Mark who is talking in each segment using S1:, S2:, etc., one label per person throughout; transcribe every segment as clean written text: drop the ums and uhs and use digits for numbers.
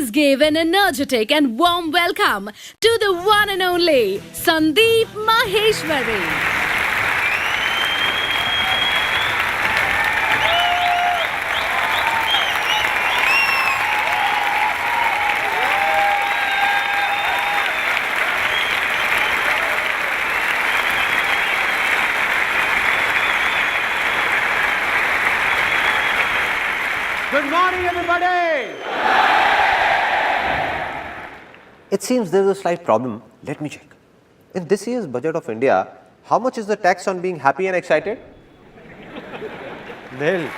S1: Please give an energetic and warm welcome to the one and only Sandeep Maheshwari.
S2: Good morning, everybody! It seems there is a slight problem. Let me check. In this year's budget of India, how much is the tax on being happy and excited? Nil.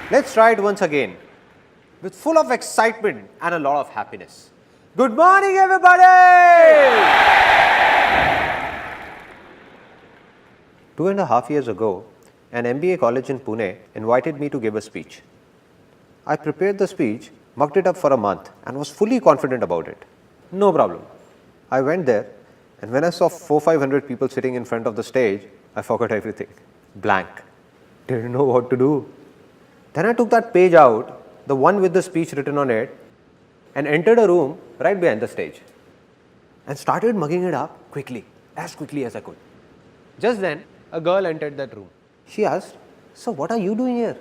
S2: Let's try it once again with full of excitement and a lot of happiness. Good morning, everybody! 2.5 years ago, an MBA college in Pune invited me to give a speech. I prepared the speech, mucked it up for a month and was fully confident about it. No problem. I went there and when I saw 400-500 people sitting in front of the stage, I forgot everything. Blank. Didn't know what to do. Then I took that page out, the one with the speech written on it, and entered a room right behind the stage and started mugging it up as quickly as I could. Just then, a girl entered that room. She asked, "So what are you doing here?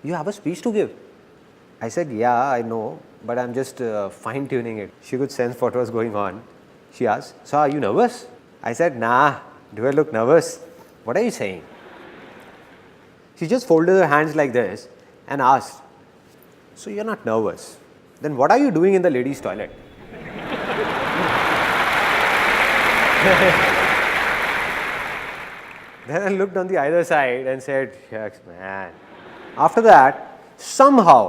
S2: You have a speech to give." I said, "Yeah, I know, but I'm just fine-tuning it." She could sense what was going on. She asked, "So are you nervous?" I said, "Nah, do I look nervous? What are you saying?" She just folded her hands like this and asked, "So you're not nervous? Then what are you doing in the ladies' toilet?" Then I looked on the other side and said, "Shucks, man." After that, somehow,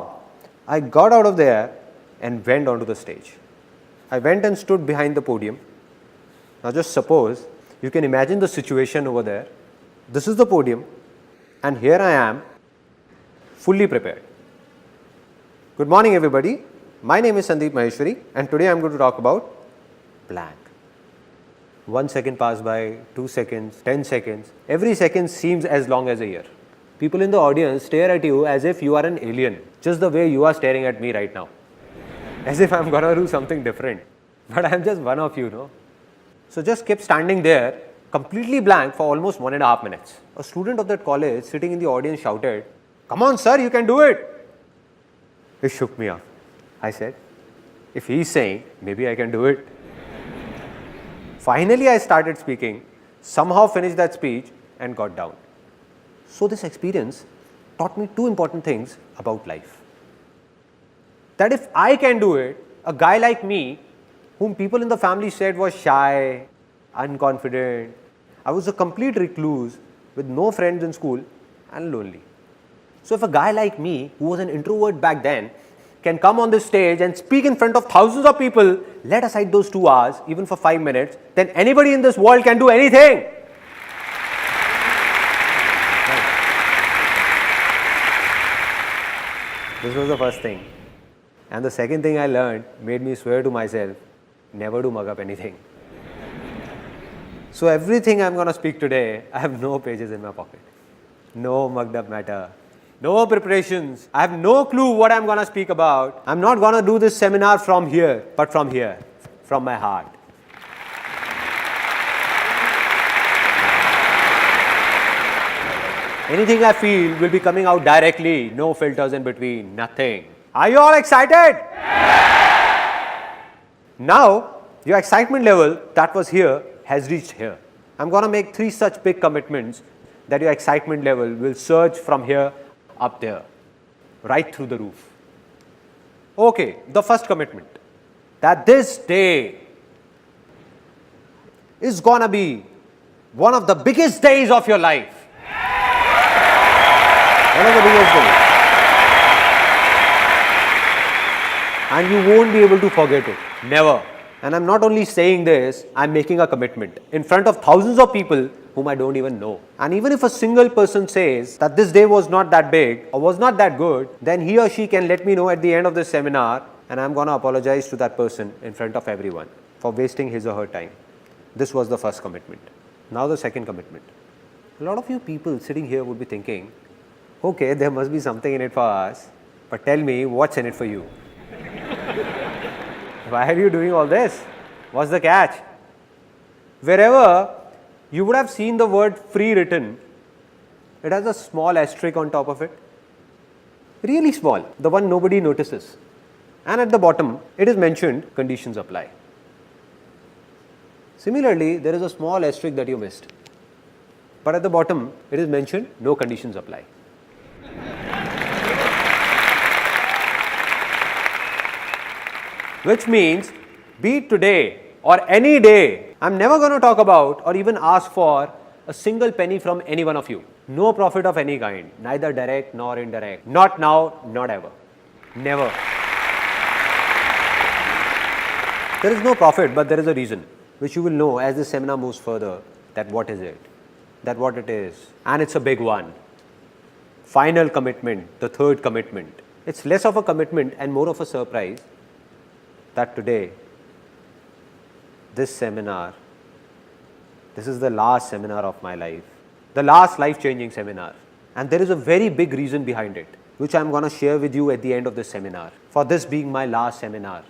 S2: I got out of there and went onto the stage. I went and stood behind the podium. Now just suppose, you can imagine the situation over there. This is the podium and here I am, fully prepared. Good morning, everybody. My name is Sandeep Maheshwari and today I am going to talk about blank. 1 second passed by, 2 seconds, 10 seconds. Every second seems as long as a year. People in the audience stare at you as if you are an alien, just the way you are staring at me right now. As if I'm gonna do something different. But I'm just one of you, no? So just kept standing there, completely blank for almost 1.5 minutes. A student of that college sitting in the audience shouted, "Come on, sir, you can do it." It shook me up. I said, if he's saying, maybe I can do it. Finally, I started speaking, somehow finished that speech and got down. So this experience taught me 2 important things about life. That if I can do it, a guy like me, whom people in the family said was shy, unconfident, I was a complete recluse with no friends in school and lonely. So if a guy like me, who was an introvert back then, can come on this stage and speak in front of thousands of people, let aside those 2 hours, even for 5 minutes, then anybody in this world can do anything. This was the first thing. And the second thing I learned made me swear to myself, never to mug up anything. So everything I'm going to speak today, I have no pages in my pocket. No mugged up matter. No preparations. I have no clue what I'm going to speak about. I'm not going to do this seminar from here, but from here, from my heart. Anything I feel will be coming out directly, no filters in between, nothing. Are you all excited? Now, your excitement level that was here has reached here. I'm going to make 3 such big commitments that your excitement level will surge from here up there, right through the roof. Okay, the first commitment, that this day is gonna be one of the biggest days of your life. One of the biggest days. And you won't be able to forget it, never. And I'm not only saying this, I'm making a commitment in front of thousands of people whom I don't even know. And even if a single person says that this day was not that big or was not that good, then he or she can let me know at the end of this seminar and I'm going to apologize to that person in front of everyone for wasting his or her time. This was the first commitment. Now the second commitment. A lot of you people sitting here would be thinking, Okay, there must be something in it for us, but tell me what's in it for you? Why are you doing all this? What's the catch? Wherever you would have seen the word free written, it has a small asterisk on top of it. Really small, the one nobody notices. And at the bottom, it is mentioned conditions apply. Similarly, there is a small asterisk that you missed. But at the bottom, it is mentioned no conditions apply. Which means, be it today or any day, I'm never going to talk about or even ask for a single penny from any one of you. No profit of any kind, neither direct nor indirect. Not now, not ever. Never. There is no profit, but there is a reason, which you will know as this seminar moves further, that what is it, that what it is. And it's a big one. Final commitment, the third commitment. It's less of a commitment and more of a surprise that today, this seminar, this is the last seminar of my life, the last life-changing seminar. And there is a very big reason behind it, which I'm going to share with you at the end of this seminar, for this being my last seminar.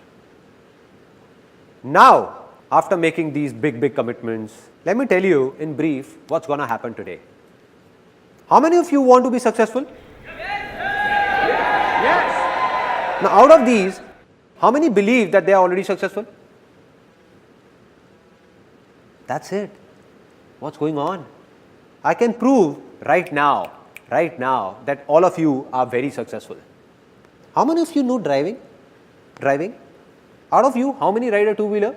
S2: Now, after making these big commitments, let me tell you in brief what's going to happen today. How many of you want to be successful? Yes. Now, out of these, how many believe that they are already successful? That's it. What's going on? I can prove right now, that all of you are very successful. How many of you know driving? Out of you, how many ride a two-wheeler?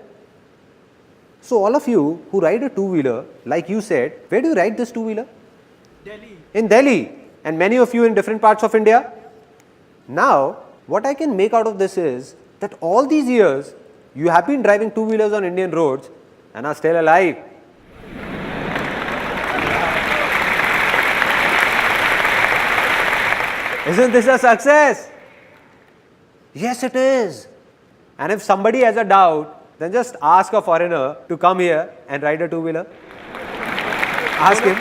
S2: So all of you who ride a two-wheeler, like you said, where do you ride this two-wheeler?
S3: Delhi.
S2: In Delhi. And many of you in different parts of India. Now, what I can make out of this is that all these years, you have been driving two-wheelers on Indian roads and are still alive. Isn't this a success? Yes, it is. And if somebody has a doubt, then just ask a foreigner to come here and ride a two-wheeler. Ask him.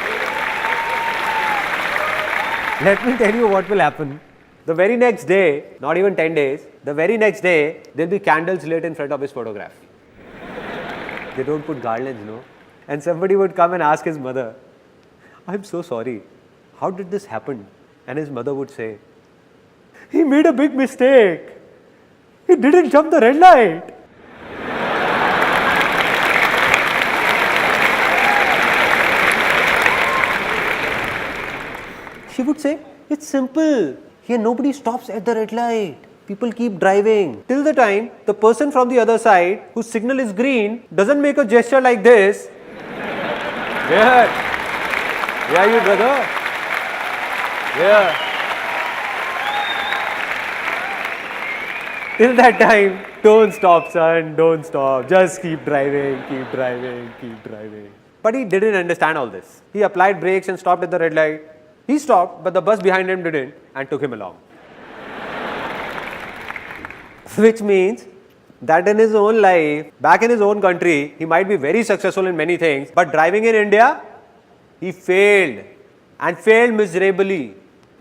S2: Let me tell you what will happen. The very next day, not even 10 days, the very next day, there will be candles lit in front of his photograph. They don't put garlands, no? And somebody would come and ask his mother, I'm so sorry, how did this happen? And his mother would say, he made a big mistake. He didn't jump the red light. She would say, it's simple. Here nobody stops at the red light. People keep driving. Till the time the person from the other side whose signal is green doesn't make a gesture like this. Where? Where are you, brother? Where? Till that time, don't stop, son, don't stop. Just keep driving, keep driving, keep driving. But he didn't understand all this. He applied brakes and stopped at the red light. He stopped, but the bus behind him didn't and took him along. Which means that in his own life, back in his own country, he might be very successful in many things, but driving in India, he failed and failed miserably.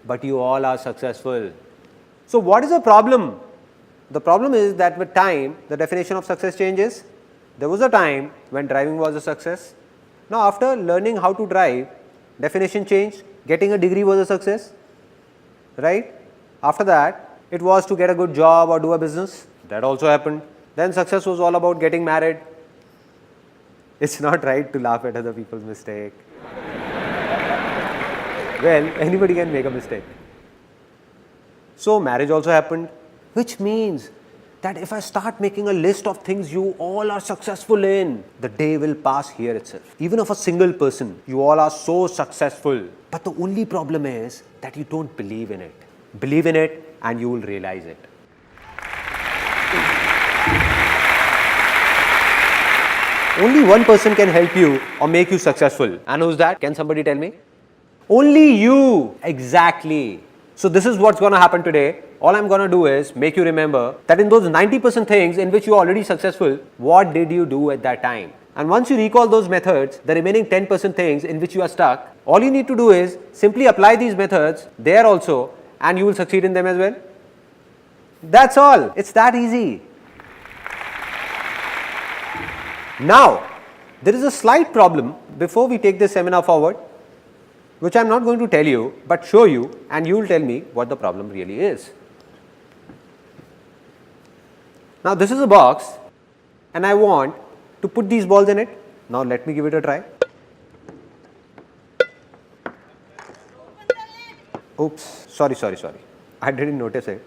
S2: But you all are successful. So what is the problem? The problem is that with time, the definition of success changes. There was a time when driving was a success. Now after learning how to drive, definition changed. Getting a degree was a success, right? After that, it was to get a good job or do a business. That also happened. Then success was all about getting married. It's not right to laugh at other people's mistake. Well, anybody can make a mistake. So marriage also happened, which means that if I start making a list of things you all are successful in, the day will pass here itself. Even of a single person, you all are so successful. But the only problem is that you don't believe in it. Believe in it and you will realize it. Only one person can help you or make you successful. And who's that? Can somebody tell me? Only you. Exactly. So this is what's going to happen today. All I'm going to do is make you remember that in those 90% things in which you are already successful, what did you do at that time? And once you recall those methods, the remaining 10% things in which you are stuck, all you need to do is simply apply these methods there also, and you will succeed in them as well. That's all. It's that easy. Now, there is a slight problem before we take this seminar forward, which I am not going to tell you, but show you, and you will tell me what the problem really is. Now, this is a box, and I want to put these balls in it. Now, let me give it a try. Oops, sorry. I didn't notice it.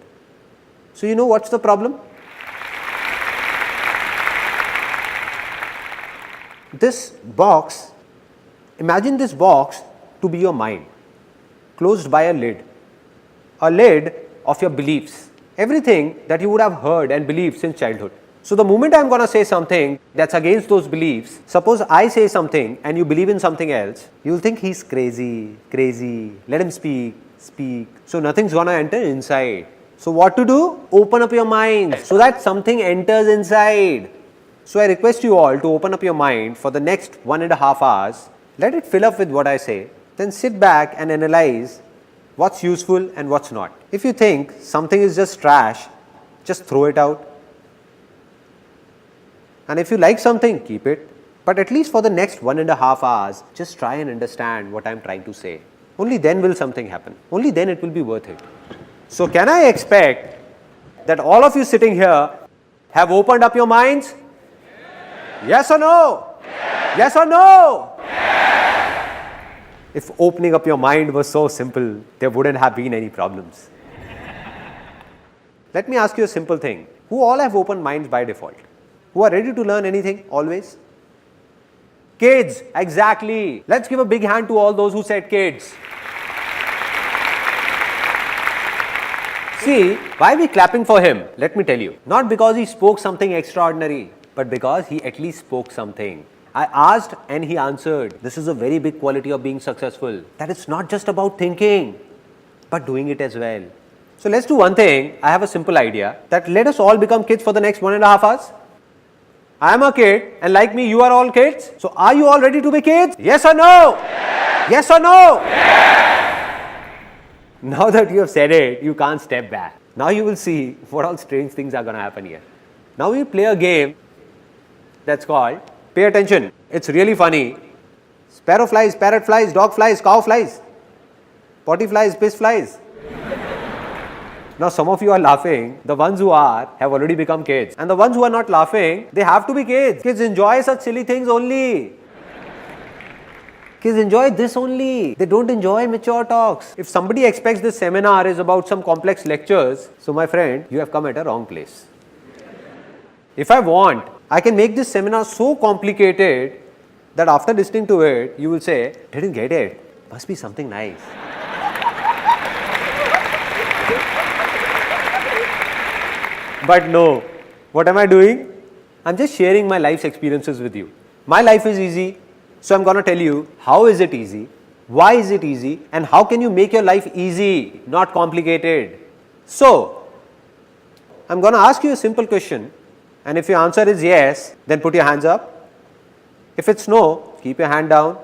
S2: So, you know what's the problem? This box, imagine this box to be your mind, closed by a lid of your beliefs, everything that you would have heard and believed since childhood. So, the moment I am going to say something that's against those beliefs, suppose I say something and you believe in something else, you will think he's crazy, let him speak. So, nothing's going to enter inside. So, what to do? Open up your mind so that something enters inside. So, I request you all to open up your mind for the next 1.5 hours, let it fill up with what I say, then sit back and analyze what's useful and what's not. If you think something is just trash, just throw it out. And if you like something, keep it. But at least for the next 1.5 hours, just try and understand what I am trying to say. Only then will something happen. Only then it will be worth it. So, can I expect that all of you sitting here have opened up your minds? Yes or no? Yes or no? If opening up your mind was so simple, there wouldn't have been any problems. Let me ask you a simple thing. Who all have open minds by default? Who are ready to learn anything always? Kids, exactly. Let's give a big hand to all those who said kids. See, why are we clapping for him? Let me tell you. Not because he spoke something extraordinary, but because he at least spoke something. I asked and he answered. This is a very big quality of being successful. That it's not just about thinking, but doing it as well. So let's do one thing. I have a simple idea that let us all become kids for the next 1.5 hours. I am a kid and like me you are all kids. So are you all ready to be kids? Yes or no? Yes or no? Now that you have said it, you can't step back. Now you will see what all strange things are going to happen here. Now we play a game that's called, pay attention, it's really funny. Sparrow flies, parrot flies, dog flies, cow flies, potty flies, piss flies. Now some of you are laughing, the ones who are have already become kids, and the ones who are not laughing, they have to be kids. Kids enjoy such silly things only. Kids enjoy this only. They don't enjoy mature talks. If somebody expects this seminar is about some complex lectures, so my friend, you have come at a wrong place. If I want, I can make this seminar so complicated that after listening to it, you will say, didn't get it. Must be something nice. But no, what am I doing? I'm just sharing my life's experiences with you. My life is easy, so I'm going to tell you how is it easy, why is it easy, and how can you make your life easy, not complicated. So, I'm going to ask you a simple question, and if your answer is yes, then put your hands up. If it's no, keep your hand down,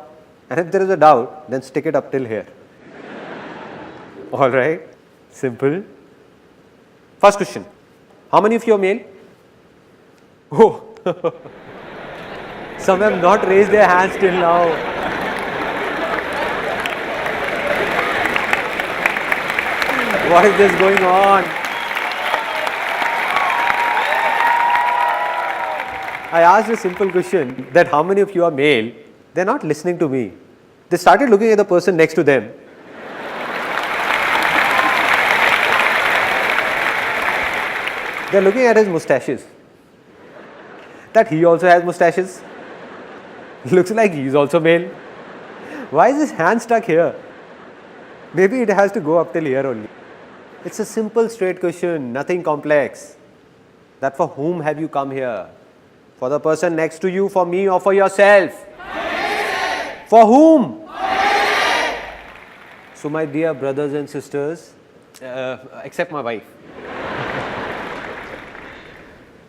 S2: and if there is a doubt, then stick it up till here. Alright, simple. First question. How many of you are male? Oh, some have not raised their hands till now. What is this going on? I asked a simple question that how many of you are male? They are not listening to me. They started looking at the person next to them. They are looking at his mustaches. That he also has mustaches. Looks like he is also male. Why is his hand stuck here? Maybe it has to go up till here only. It's a simple straight question, nothing complex. That for whom have you come here? For the person next to you, for me, or for yourself? For whom? So my dear brothers and sisters, except my wife.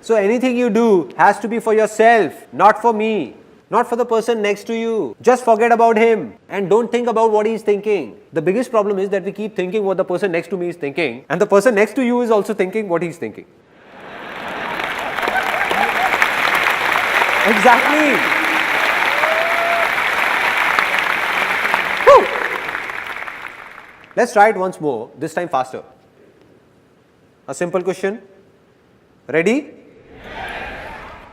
S2: So anything you do has to be for yourself, not for me. not for the person next to you. Just forget about him and don't think about what he is thinking. The biggest problem is that we keep thinking what the person next to me is thinking, and the person next to you is also thinking what he is thinking. Exactly. Woo. Let's try it once more, this time faster. A simple question. Ready?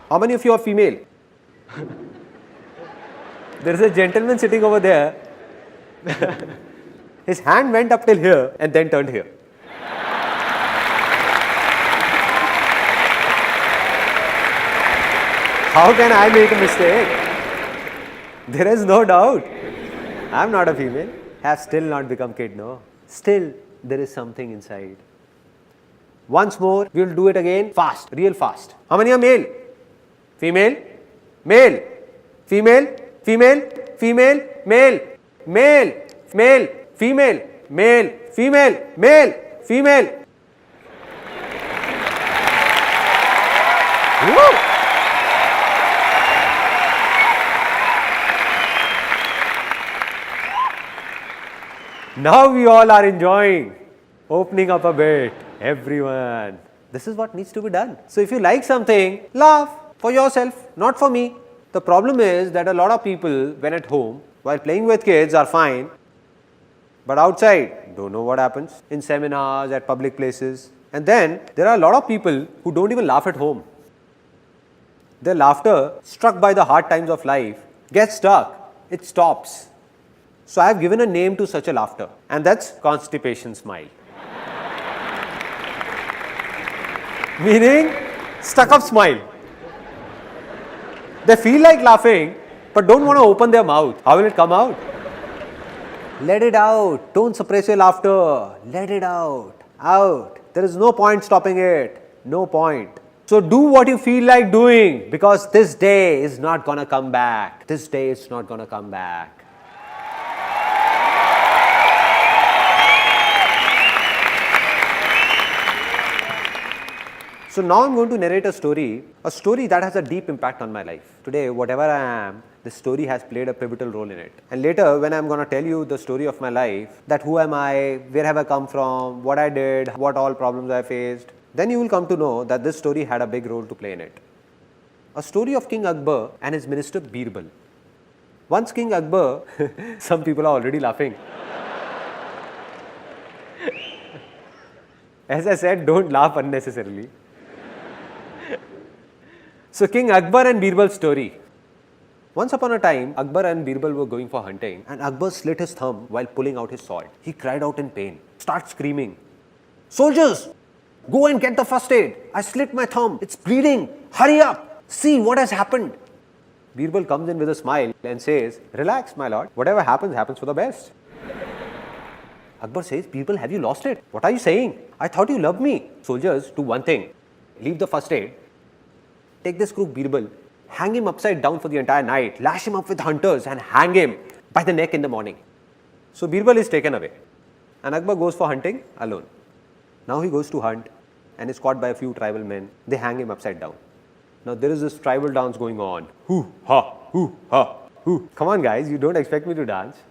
S2: How many of you are female? There is a gentleman sitting over there. His hand went up till here and then turned here. How can I make a mistake? There is no doubt. I am not a female. Have still not become kid, no. Still, there is something inside. Once more, we will do it again fast, real fast. How many are male? Female? Male? Female? Female? Female? Male? Male? Male? Female? Male? Female? Male? Female? Woo! Now we all are enjoying, opening up a bit. Everyone. This is what needs to be done. So if you like something, laugh for yourself, not for me. The problem is that a lot of people, when at home, while playing with kids, are fine, but outside, don't know what happens in seminars, at public places. And then there are a lot of people who don't even laugh at home. Their laughter, struck by the hard times of life, gets stuck. It stops. So I have given a name to such a laughter, and that's constipation smile. Meaning, stuck up smile. They feel like laughing, but don't want to open their mouth. How will it come out? Let it out. Don't suppress your laughter. Let it out. Out. There is no point stopping it. No point. So do what you feel like doing, because this day is not going to come back. This day is not going to come back. So now I'm going to narrate a story that has a deep impact on my life. Today, whatever I am, this story has played a pivotal role in it. And later, when I'm going to tell you the story of my life, that who am I, where have I come from, what I did, what all problems I faced, then you will come to know that this story had a big role to play in it. A story of King Akbar and his minister Birbal. Once King Akbar, some people are already laughing. As I said, don't laugh unnecessarily. So King Akbar and Birbal's story. Once upon a time, Akbar and Birbal were going for hunting, and Akbar slit his thumb while pulling out his sword. He cried out in pain, starts screaming, "Soldiers, go and get the first aid. I slit my thumb. It's bleeding. Hurry up. See what has happened." Birbal comes in with a smile and says, "Relax, my lord. Whatever happens, happens for the best." Akbar says, "Birbal, have you lost it? What are you saying? I thought you loved me." "Soldiers, do one thing. Leave the first aid. Take this crook Birbal, hang him upside down for the entire night, lash him up with hunters and hang him by the neck in the morning." So Birbal is taken away and Akbar goes for hunting alone. Now he goes to hunt and is caught by a few tribal men. They hang him upside down. Now there is this tribal dance going on. Hoo, ha, hoo, ha, hoo. Come on guys, you don't expect me to dance.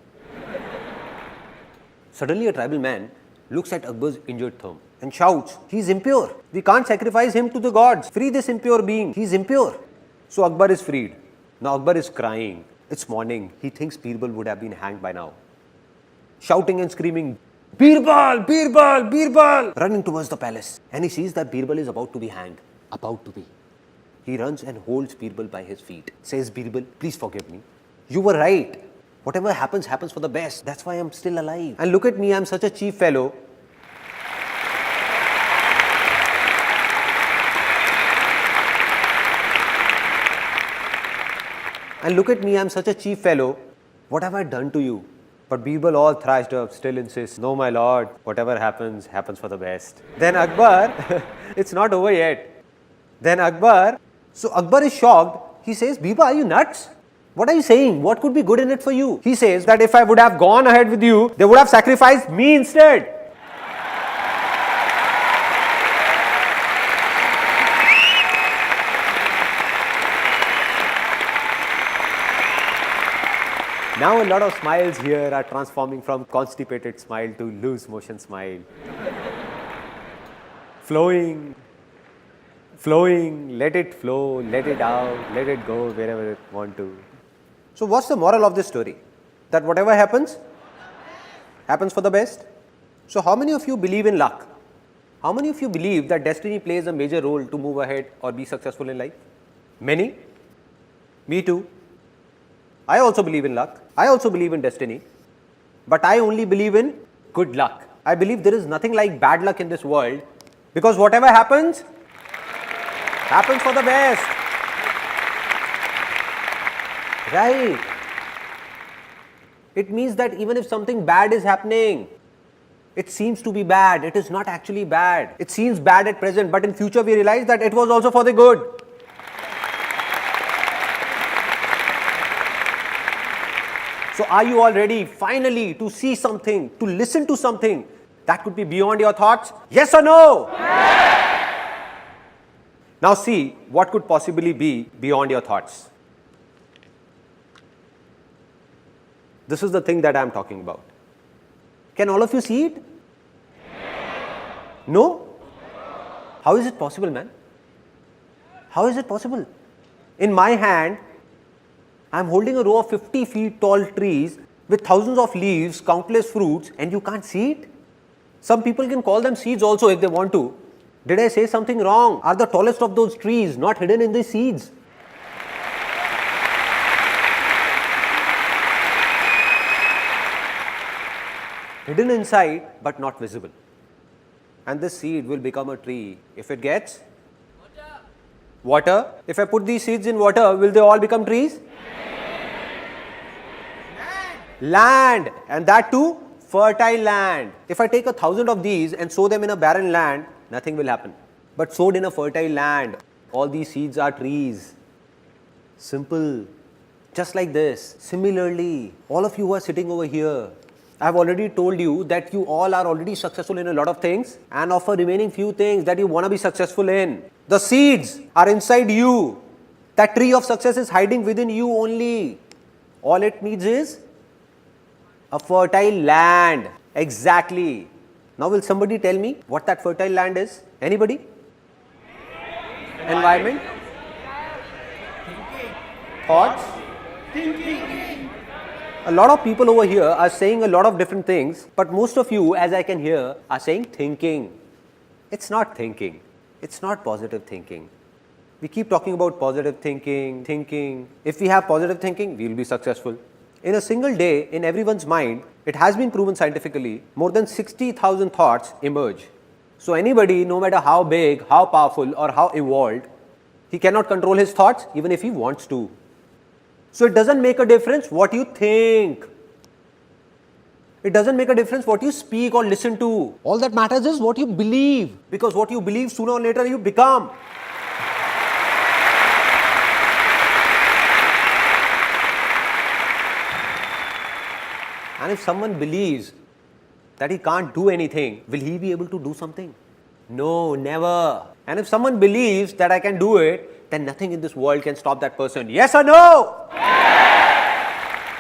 S2: Suddenly a tribal man looks at Akbar's injured thumb and shouts, "He is impure. We can't sacrifice him to the gods. Free this impure being. He is impure." So Akbar is freed. Now Akbar is crying. It's morning. He thinks Birbal would have been hanged by now. Shouting and screaming, "Birbal! Birbal! Birbal!" Running towards the palace. And he sees that Birbal is about to be hanged. About to be. He runs and holds Birbal by his feet. Says, "Birbal, please forgive me. You were right. Whatever happens, happens for the best. That's why I'm still alive. And look at me, I'm such a cheap fellow. And look at me, I'm such a cheap fellow. What have I done to you?" But Birbal, all thrashed up, still insists, "No, my lord, whatever happens, happens for the best." Then Akbar, it's not over yet. Then Akbar is shocked. He says, "Birbal, are you nuts? What are you saying? What could be good in it for you?" He says that if I would have gone ahead with you, they would have sacrificed me instead. Now a lot of smiles here are transforming from constipated smile to loose motion smile. Flowing, flowing, let it flow, let it out, let it go wherever it want to. So what's the moral of this story? That whatever happens, happens for the best. So how many of you believe in luck? How many of you believe that destiny plays a major role to move ahead or be successful in life? Many? Me too. I also believe in luck. I also believe in destiny. But I only believe in good luck. I believe there is nothing like bad luck in this world, because whatever happens, happens for the best. Right. It means that even if something bad is happening, it seems to be bad. It is not actually bad. It seems bad at present, but in future we realize that it was also for the good. So are you all ready finally to see something, to listen to something that could be beyond your thoughts? Yes or no? Yes. Now see what could possibly be beyond your thoughts. This is the thing that I am talking about. Can all of you see it? No? How is it possible, man? How is it possible? In my hand, I am holding a row of 50 feet tall trees with thousands of leaves, countless fruits, and you can't see it? Some people can call them seeds also if they want to. Did I say something wrong? Are the tallest of those trees not hidden in the seeds? Hidden inside but not visible. And this seed will become a tree if it gets water. If I put these seeds in water, will they all become trees? Land, and that too fertile land. If I take 1,000 of these and sow them in a barren land, nothing will happen. But sowed in a fertile land, all these seeds are trees. Simple. Just like this. Similarly, all of you who are sitting over here, I have already told you that you all are already successful in a lot of things and of a remaining few things that you want to be successful in. The seeds are inside you. That tree of success is hiding within you only. All it needs is a fertile land. Exactly. Now will somebody tell me what that fertile land is? Anybody? Environment? Thoughts? A lot of people over here are saying a lot of different things, but most of you, as I can hear, are saying thinking. It's not thinking. It's not positive thinking. We keep talking about positive thinking. If we have positive thinking, we will be successful. In a single day, in everyone's mind, it has been proven scientifically, more than 60,000 thoughts emerge. So anybody, no matter how big, how powerful, or how evolved, he cannot control his thoughts even if he wants to. So it doesn't make a difference what you think. It doesn't make a difference what you speak or listen to. All that matters is what you believe. Because what you believe, sooner or later you become. And if someone believes that he can't do anything, will he be able to do something? No, never. And if someone believes that I can do it, then nothing in this world can stop that person. Yes or no? Yes!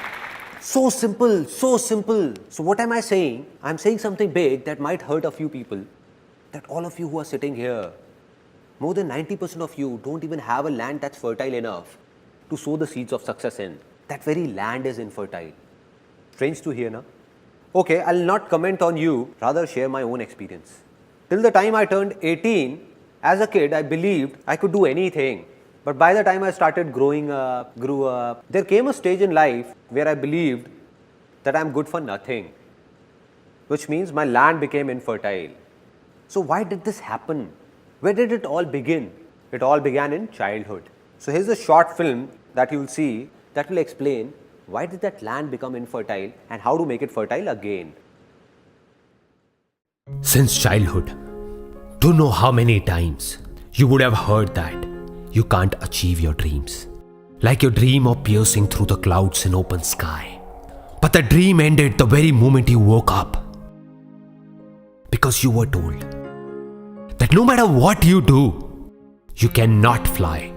S2: So simple, so simple. So what am I saying? I'm saying something big that might hurt a few people. That all of you who are sitting here, more than 90% of you don't even have a land that's fertile enough to sow the seeds of success in. That very land is infertile. Strange to hear, na? Okay, I'll not comment on you, rather share my own experience. Till the time I turned 18, as a kid, I believed I could do anything. But by the time I started growing up, grew up, there came a stage in life where I believed that I'm good for nothing. Which means my land became infertile. So why did this happen? Where did it all begin? It all began in childhood. So here's a short film that you will see that will explain why did that land become infertile and how to make it fertile again.
S3: Since childhood, don't know how many times you would have heard that you can't achieve your dreams. Like your dream of piercing through the clouds in open sky. But the dream ended the very moment you woke up. Because you were told that no matter what you do, you cannot fly.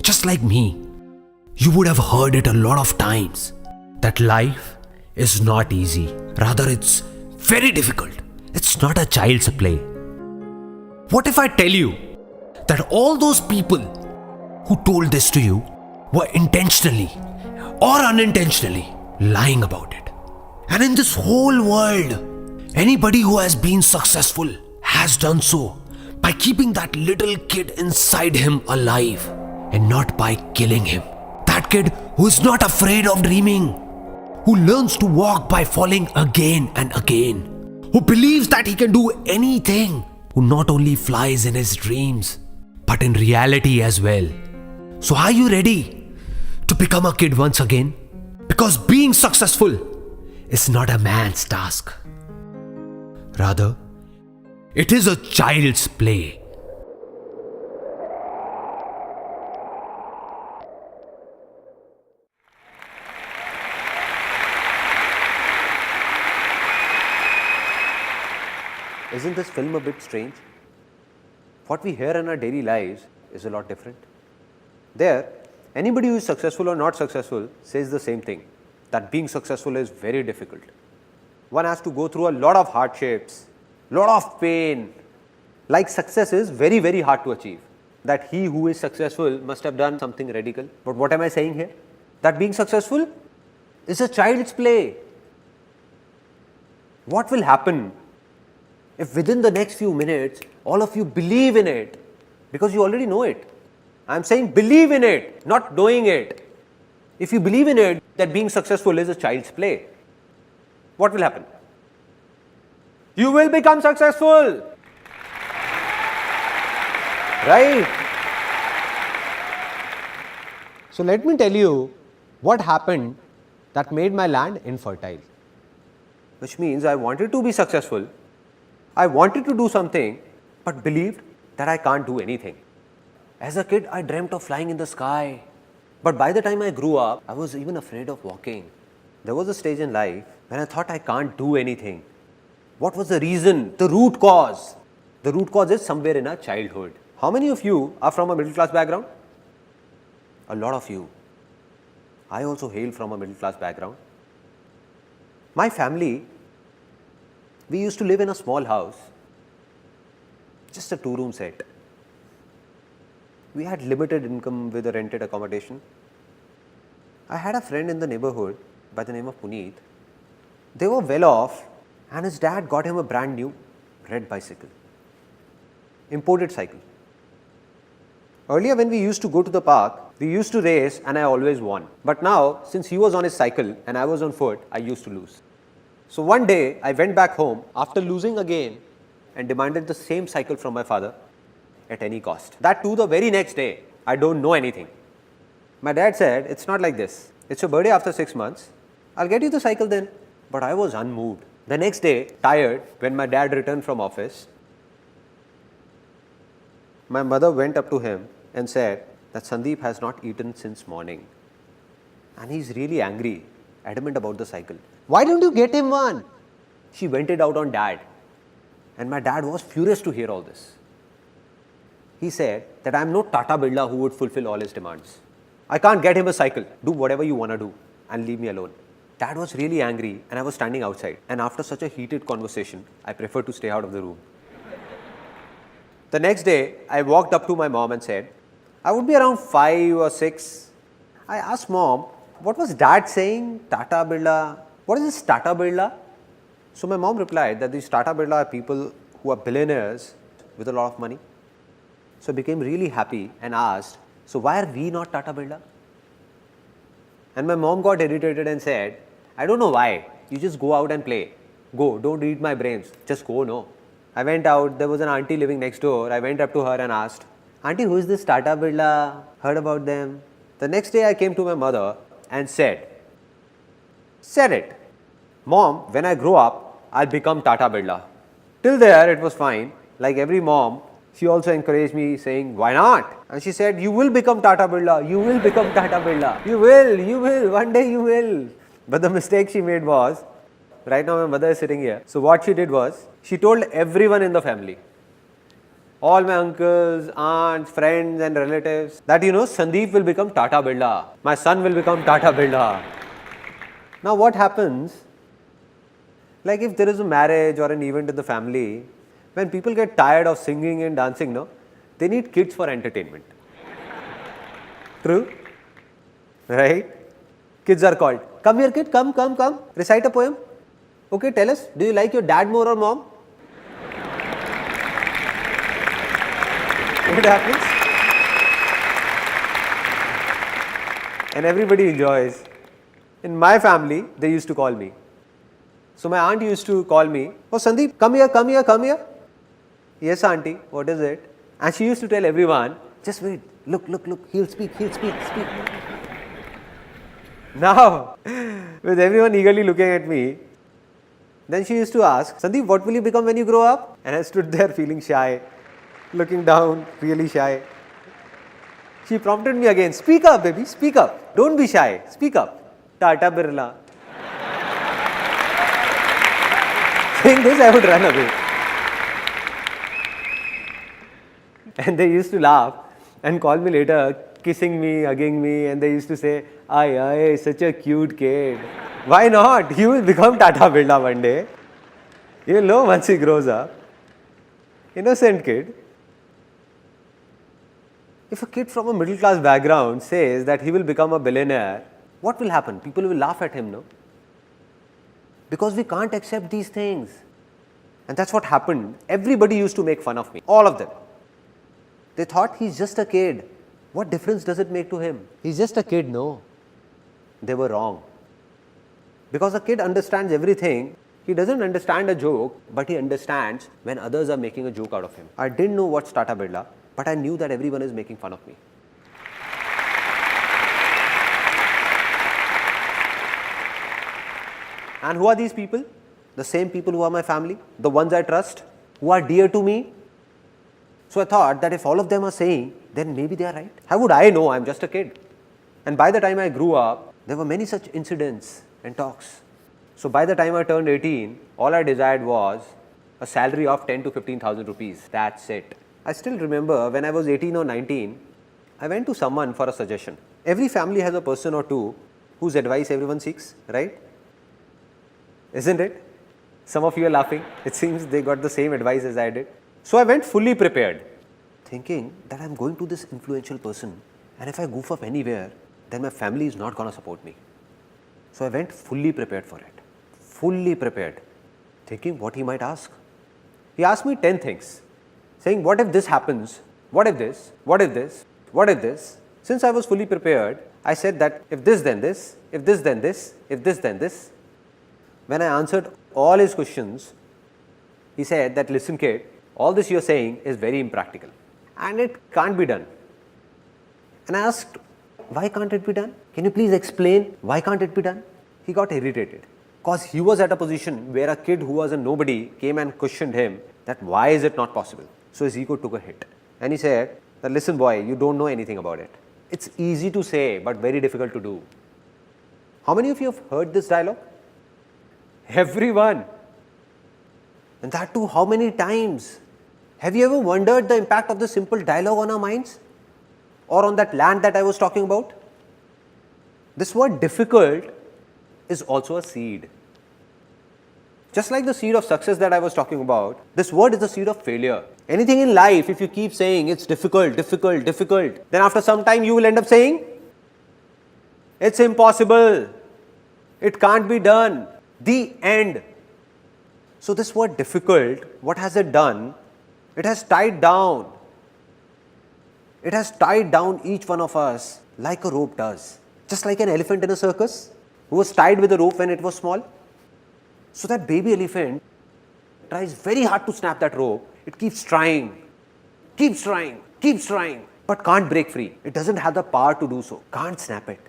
S3: Just like me, you would have heard it a lot of times that life is not easy. Rather, it's very difficult. It's not a child's play. What if I tell you that all those people who told this to you were intentionally or unintentionally lying about it? And in this whole world, anybody who has been successful has done so by keeping that little kid inside him alive and not by killing him. That kid who is not afraid of dreaming, who learns to walk by falling again and again, who believes that he can do anything, who not only flies in his dreams but in reality as well. So are you ready to become a kid once again? Because being successful is not a man's task. Rather, it is a child's play.
S2: Isn't this film a bit strange? What we hear in our daily lives is a lot different. There, anybody who is successful or not successful says the same thing, that being successful is very difficult. One has to go through a lot of hardships, lot of pain. Like success is very, very hard to achieve. That he who is successful must have done something radical. But what am I saying here? That being successful is a child's play. What will happen if within the next few minutes all of you believe in it? Because you already know it. I am saying believe in it, not knowing it. If you believe in it, that being successful is a child's play, what will happen? You will become successful. Right? So let me tell you what happened that made my land infertile. Which means I wanted to be successful, I wanted to do something, but believed that I can't do anything. As a kid, I dreamt of flying in the sky. But by the time I grew up, I was even afraid of walking. There was a stage in life when I thought I can't do anything. What was the reason? The root cause. The root cause is somewhere in our childhood. How many of you are from a middle class background? A lot of you. I also hail from a middle class background. My family, we used to live in a small house, just a 2-room set. We had limited income with a rented accommodation. I had a friend in the neighborhood by the name of Puneet. They were well off and his dad got him a brand new red bicycle, imported cycle. Earlier when we used to go to the park, we used to race and I always won. But now, since he was on his cycle and I was on foot, I used to lose. So one day, I went back home after losing again and demanded the same cycle from my father at any cost. That too the very next day, I don't know anything. My dad said, it's not like this. It's your birthday after 6 months. I'll get you the cycle then. But I was unmoved. The next day, tired, when my dad returned from office, my mother went up to him and said that Sandeep has not eaten since morning. And he's really angry, adamant about the cycle. Why don't you get him one? She vented out on dad. And my dad was furious to hear all this. He said that I am no Tata Birla who would fulfill all his demands. I can't get him a cycle. Do whatever you want to do and leave me alone. Dad was really angry and I was standing outside. And after such a heated conversation, I preferred to stay out of the room. The next day, I walked up to my mom and said, I would be around 5 or 6. I asked mom, what was dad saying? Tata Birla. What is this Tata Birla? So my mom replied that these Tata Birla are people who are billionaires with a lot of money. So I became really happy and asked, so why are we not Tata Birla? And my mom got irritated and said, I don't know why. You just go out and play. Go, don't read my brains. Just go, no. I went out, there was an auntie living next door. I went up to her and asked, Auntie, who is this Tata Birla? Heard about them? The next day I came to my mother and said it. Mom, when I grow up, I'll become Tata Birla. Till there, it was fine. Like every mom, she also encouraged me saying, why not? And she said, you will become Tata Birla. You will become Tata Birla. You will. One day you will. But the mistake she made was, right now my mother is sitting here. So what she did was, she told everyone in the family, all my uncles, aunts, friends and relatives, that Sandeep will become Tata Birla. My son will become Tata Birla. Now what happens, like if there is a marriage or an event in the family, when people get tired of singing and dancing, no, they need kids for entertainment. True? Right? Kids are called. Come here kid, come, recite a poem. Okay, tell us, do you like your dad more or mom? What happens? And everybody enjoys. In my family, they used to call me. So my aunt used to call me, oh Sandeep, come here. Yes auntie, what is it? And she used to tell everyone, just wait, look, he'll speak. Now, with everyone eagerly looking at me, then she used to ask, Sandeep, what will you become when you grow up? And I stood there feeling shy, looking down, really shy. She prompted me again, speak up baby, speak up. Don't be shy, speak up. Tata Birla. Saying this, I would run away. And they used to laugh and call me later, kissing me, hugging me, and they used to say, ay, such a cute kid. Why not? He will become Tata Birla one day. You will know once he grows up. Innocent kid. If a kid from a middle class background says that he will become a billionaire, what will happen? People will laugh at him, no? Because we can't accept these things. And that's what happened. Everybody used to make fun of me, all of them. They thought he's just a kid. What difference does it make to him? He's just a kid, no. They were wrong. Because a kid understands everything. He doesn't understand a joke, but he understands when others are making a joke out of him. I didn't know what's Tata Birla, but I knew that everyone is making fun of me. And who are these people? The same people who are my family, the ones I trust, who are dear to me. So I thought that if all of them are saying, then maybe they are right. How would I know? I'm just a kid. And by the time I grew up, there were many such incidents and talks. So by the time I turned 18, all I desired was a salary of 10 to 15,000 rupees. That's it. I still remember when I was 18 or 19, I went to someone for a suggestion. Every family has a person or two whose advice everyone seeks, right? Isn't it? Some of you are laughing. It seems they got the same advice as I did. So I went fully prepared, thinking that I'm going to this influential person, and if I goof up anywhere, then my family is not going to support me. So I went fully prepared for it. Fully prepared, thinking what he might ask. He asked me 10 things, saying, what if this happens? What if this? What if this? What if this? Since I was fully prepared, I said that if this then this, if this then this, if this then this. When I answered all his questions, he said that, listen kid, all this you're saying is very impractical and it can't be done. And I asked, why can't it be done? Can you please explain why can't it be done? He got irritated because he was at a position where a kid who was a nobody came and questioned him that why is it not possible? So his ego took a hit and he said that, listen boy, you don't know anything about it. It's easy to say but very difficult to do. How many of you have heard this dialogue? Everyone. And that too, how many times? Have you ever wondered the impact of this simple dialogue on our minds? Or on that land that I was talking about? This word difficult is also a seed. Just like the seed of success that I was talking about, this word is the seed of failure. Anything in life, if you keep saying it's difficult, then after some time you will end up saying, it's impossible, it can't be done, the end. So this word difficult, what has it done? It has tied down. It has tied down each one of us like a rope does. Just like an elephant in a circus who was tied with a rope when it was small. So that baby elephant tries very hard to snap that rope. It keeps trying, but can't break free. It doesn't have the power to do so, can't snap it.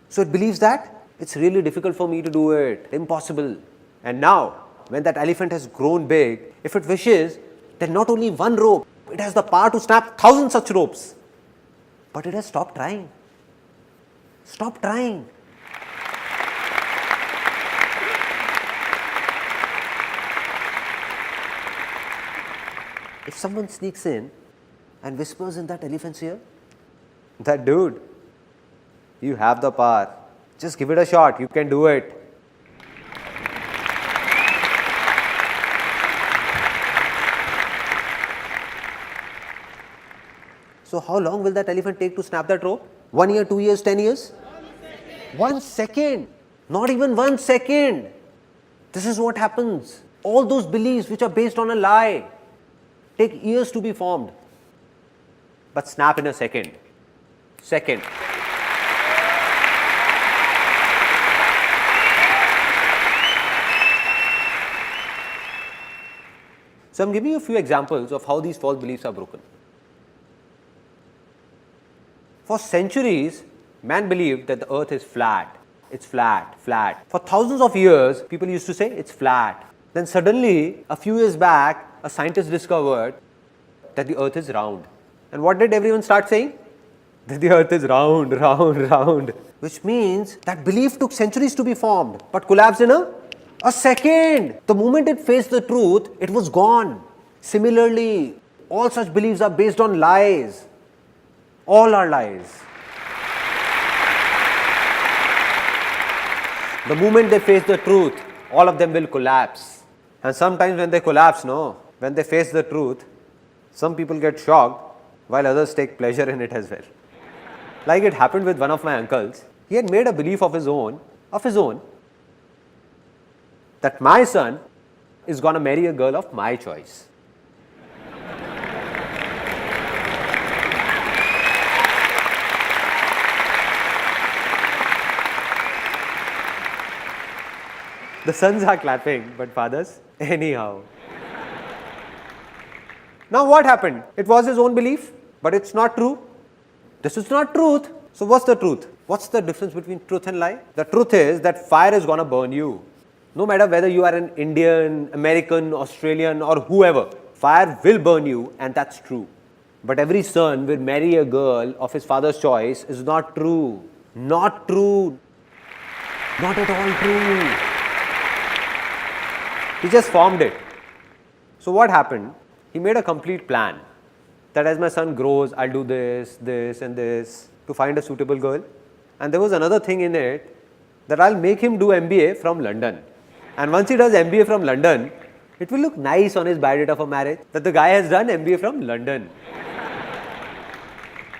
S2: So it believes that it's really difficult for me to do it, impossible. And now, when that elephant has grown big, if it wishes, then not only one rope, it has the power to snap 1,000 such ropes. But it has stopped trying. Stop trying. If someone sneaks in and whispers in that elephant's ear, that dude, you have the power. Just give it a shot. You can do it. So how long will that elephant take to snap that rope? 1 year, 2 years, 10 years? 1 second. Not even 1 second. This is what happens. All those beliefs which are based on a lie take years to be formed, but snap in a second. Second. So I'm giving you a few examples of how these false beliefs are broken. For centuries, man believed that the earth is flat. It's flat, flat. For thousands of years, people used to say it's flat. Then suddenly, a few years back, a scientist discovered that the earth is round. And what did everyone start saying? That the earth is round, round, round. Which means that belief took centuries to be formed, but collapsed in a second. The moment it faced the truth, it was gone. Similarly, all such beliefs are based on lies. All are lies. The moment they face the truth, all of them will collapse. And sometimes when they collapse, when they face the truth, some people get shocked while others take pleasure in it as well. Like it happened with one of my uncles. He had made a belief of his own, that my son is going to marry a girl of my choice. The sons are clapping, but fathers, anyhow. Now what happened? It was his own belief, but it's not true. This is not truth. So what's the truth? What's the difference between truth and lie? The truth is that fire is going to burn you. No matter whether you are an Indian, American, Australian or whoever, fire will burn you, and that's true. But every son will marry a girl of his father's choice is not true. Not true. Not at all true. He just formed it. So what happened? He made a complete plan that as my son grows, I'll do this, this and this to find a suitable girl. And there was another thing in it that I'll make him do MBA from London. And once he does MBA from London, it will look nice on his biodata for marriage that the guy has done MBA from London.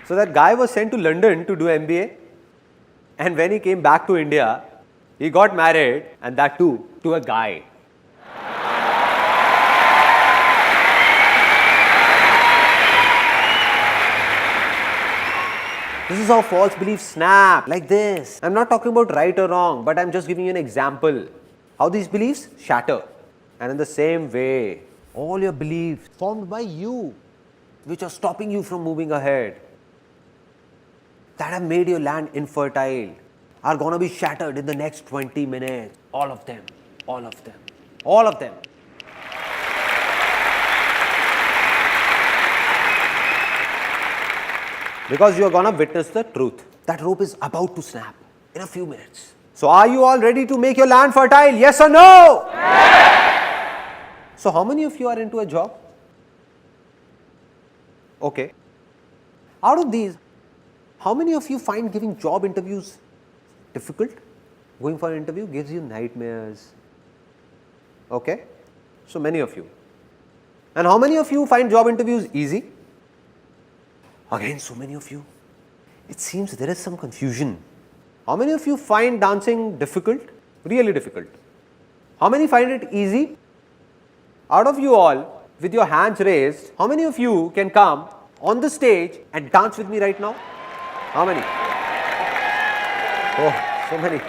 S2: So that guy was sent to London to do MBA. And when he came back to India, he got married, and that too, to a guy. This is how false beliefs snap, like this. I'm not talking about right or wrong, but I'm just giving you an example. How these beliefs shatter. And in the same way, all your beliefs formed by you, which are stopping you from moving ahead, that have made your land infertile, are going to be shattered in the next 20 minutes. All of them. All of them. All of them. Because you are going to witness the truth. That rope is about to snap in a few minutes. So are you all ready to make your land fertile? Yes or no? Yes. So how many of you are into a job? Okay. Out of these, how many of you find giving job interviews difficult? Going for an interview gives you nightmares. Okay. So many of you. And how many of you find job interviews easy? Again, so many of you. It seems there is some confusion. How many of you find dancing difficult? Really difficult. How many find it easy? Out of you all, with your hands raised, how many of you can come on the stage and dance with me right now? How many? Oh, so many.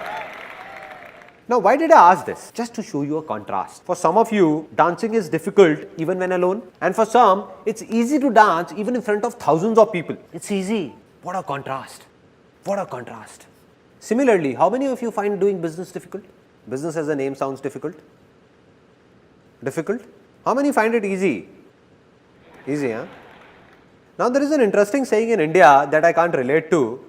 S2: Now, why did I ask this? Just to show you a contrast. For some of you, dancing is difficult even when alone. And for some, it's easy to dance even in front of thousands of people. It's easy. What a contrast. What a contrast. Similarly, how many of you find doing business difficult? Business as a name sounds difficult. Difficult? How many find it easy? Easy, huh? Now, there is an interesting saying in India that I can't relate to,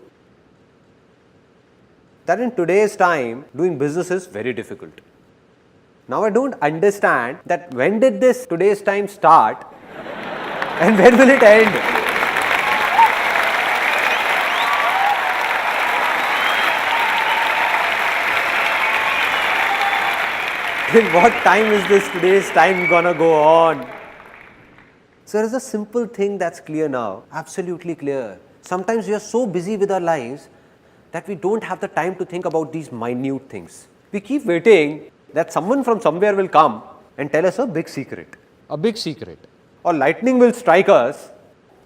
S2: that in today's time, doing business is very difficult. Now, I don't understand that when did this today's time start and when will it end? Till what time is this today's time gonna go on? So there is a simple thing that's clear now, absolutely clear. Sometimes we are so busy with our lives that we don't have the time to think about these minute things. We keep waiting that someone from somewhere will come and tell us a big secret.
S4: A big secret.
S2: Or lightning will strike us,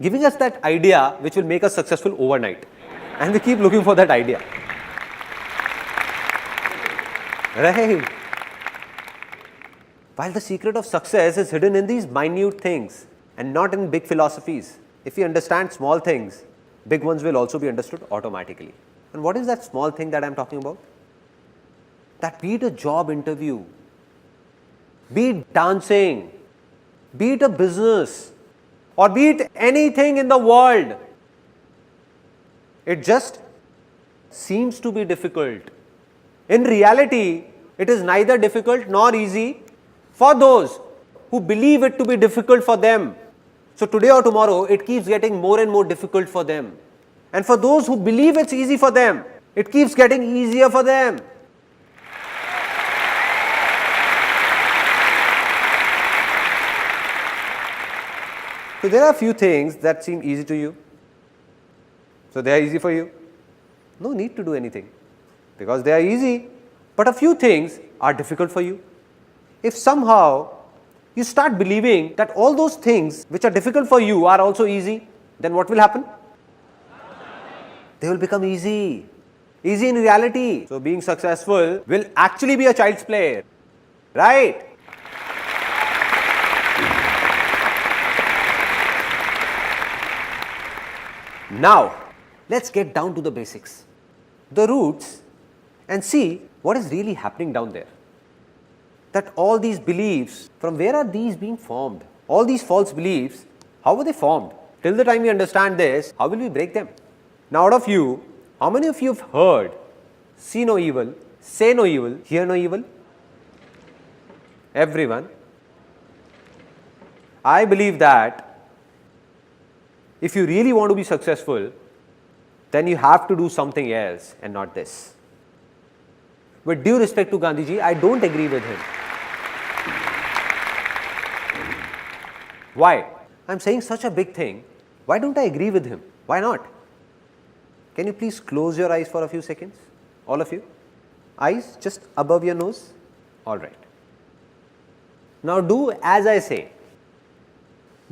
S2: giving us that idea which will make us successful overnight. And we keep looking for that idea. Right? While the secret of success is hidden in these minute things and not in big philosophies. If we understand small things, big ones will also be understood automatically. And what is that small thing that I am talking about? That be it a job interview, be it dancing, be it a business, or be it anything in the world, it just seems to be difficult. In reality, it is neither difficult nor easy for those who believe it to be difficult for them. So today or tomorrow, it keeps getting more and more difficult for them. And for those who believe it's easy for them, it keeps getting easier for them. So there are a few things that seem easy to you. So they are easy for you. No need to do anything because they are easy. But a few things are difficult for you. If somehow you start believing that all those things which are difficult for you are also easy, then what will happen? They will become easy. Easy in reality. So being successful will actually be a child's play. Right? Now, let's get down to the basics, the roots, and see what is really happening down there. That all these beliefs, from where are these being formed? All these false beliefs, how were they formed? Till the time we understand this, how will we break them? Now, out of you, how many of you have heard, see no evil, say no evil, hear no evil? Everyone. I believe that if you really want to be successful, then you have to do something else and not this. With due respect to Gandhiji, I don't agree with him. Why? I'm saying such a big thing. Why don't I agree with him? Why not? Can you please close your eyes for a few seconds? All of you? Eyes just above your nose? Alright. Now do as I say.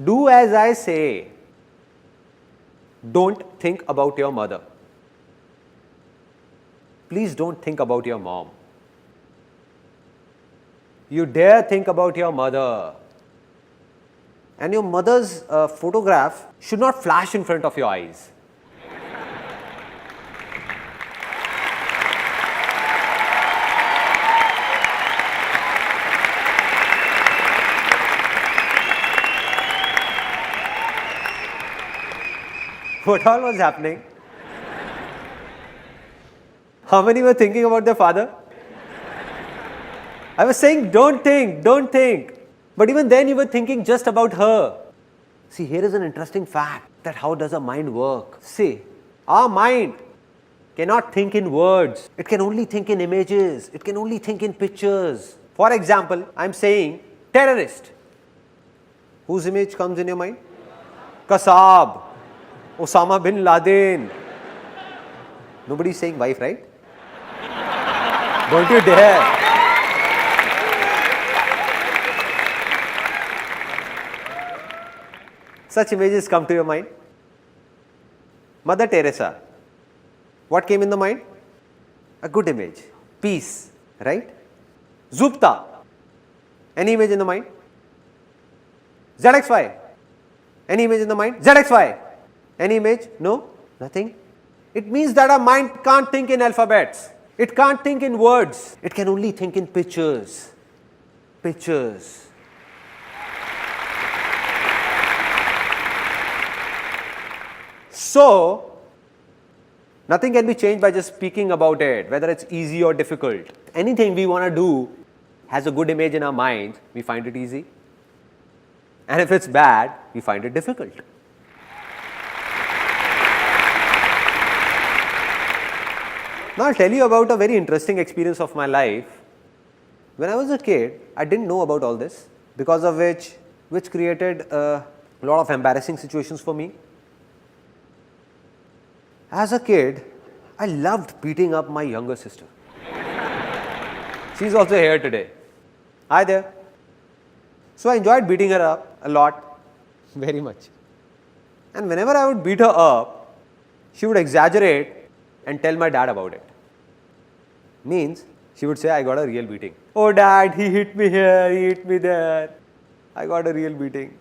S2: Do as I say. Don't think about your mother. Please don't think about your mom. You dare think about your mother. And your mother's photograph should not flash in front of your eyes. What all was happening? How many were thinking about their father? I was saying, don't think, don't think. But even then you were thinking just about her. See, here is an interesting fact that how does a mind work? See, our mind cannot think in words. It can only think in images. It can only think in pictures. For example, I am saying terrorist. Whose image comes in your mind? Kasab. Osama bin Laden. Nobody is saying wife, right? Don't you dare. Such images come to your mind. Mother Teresa. What came in the mind? A good image. Peace, right? Zupta. Any image in the mind? ZXY. Any image in the mind? ZXY. Any image? No? Nothing? It means that our mind can't think in alphabets. It can't think in words. It can only think in pictures. Pictures. So, nothing can be changed by just speaking about it, whether it's easy or difficult. Anything we want to do has a good image in our minds, we find it easy. And if it's bad, we find it difficult. Now, I'll tell you about a very interesting experience of my life When I was a kid, I didn't know about all this, because of which created a lot of embarrassing situations for me. As a kid, I loved beating up my younger sister. She's also here today. Hi there. So I enjoyed beating her up a lot, very much. And whenever I would beat her up, she would exaggerate and tell my dad about it. Means, she would say, I got a real beating. Oh dad, he hit me here, he hit me there. I got a real beating.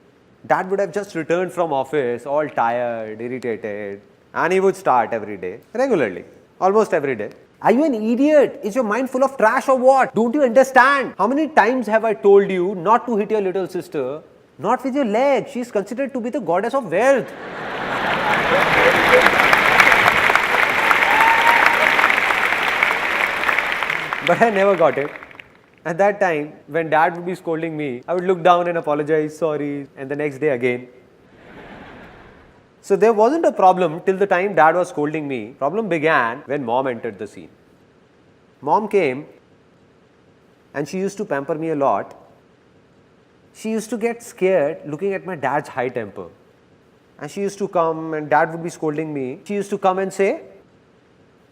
S2: Dad would have just returned from office, all tired, irritated, and he would start every day, regularly, almost every day. Are you an idiot? Is your mind full of trash or what? Don't you understand? How many times have I told you not to hit your little sister? Not with your leg. She is considered to be the goddess of wealth. But I never got it. At that time, when dad would be scolding me, I would look down and apologize, sorry, and the next day again. So there wasn't a problem till the time dad was scolding me. Problem began when mom entered the scene. Mom came and she used to pamper me a lot. She used to get scared looking at my dad's high temper. And she used to come and dad would be scolding me. She used to come and say,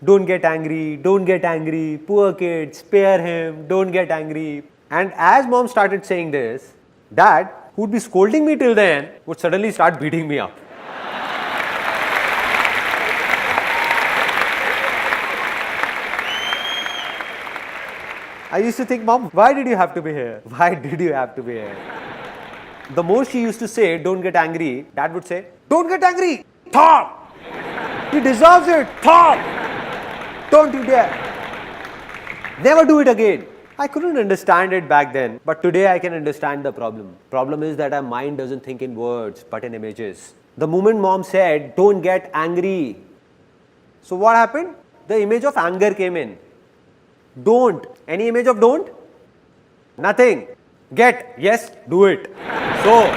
S2: don't get angry, poor kid, spare him, don't get angry. And as mom started saying this, dad, who would be scolding me till then, would suddenly start beating me up. I used to think, Mom, why did you have to be here? Why did you have to be here? The more she used to say, don't get angry, dad would say, don't get angry, Thor! He deserves it, Thor! Don't you dare! Never do it again. I couldn't understand it back then, but today I can understand the problem. Problem is that our mind doesn't think in words, but in images. The moment mom said, don't get angry. So what happened? The image of anger came in. Don't. Any image of don't? Nothing. Get. Yes, do it. So,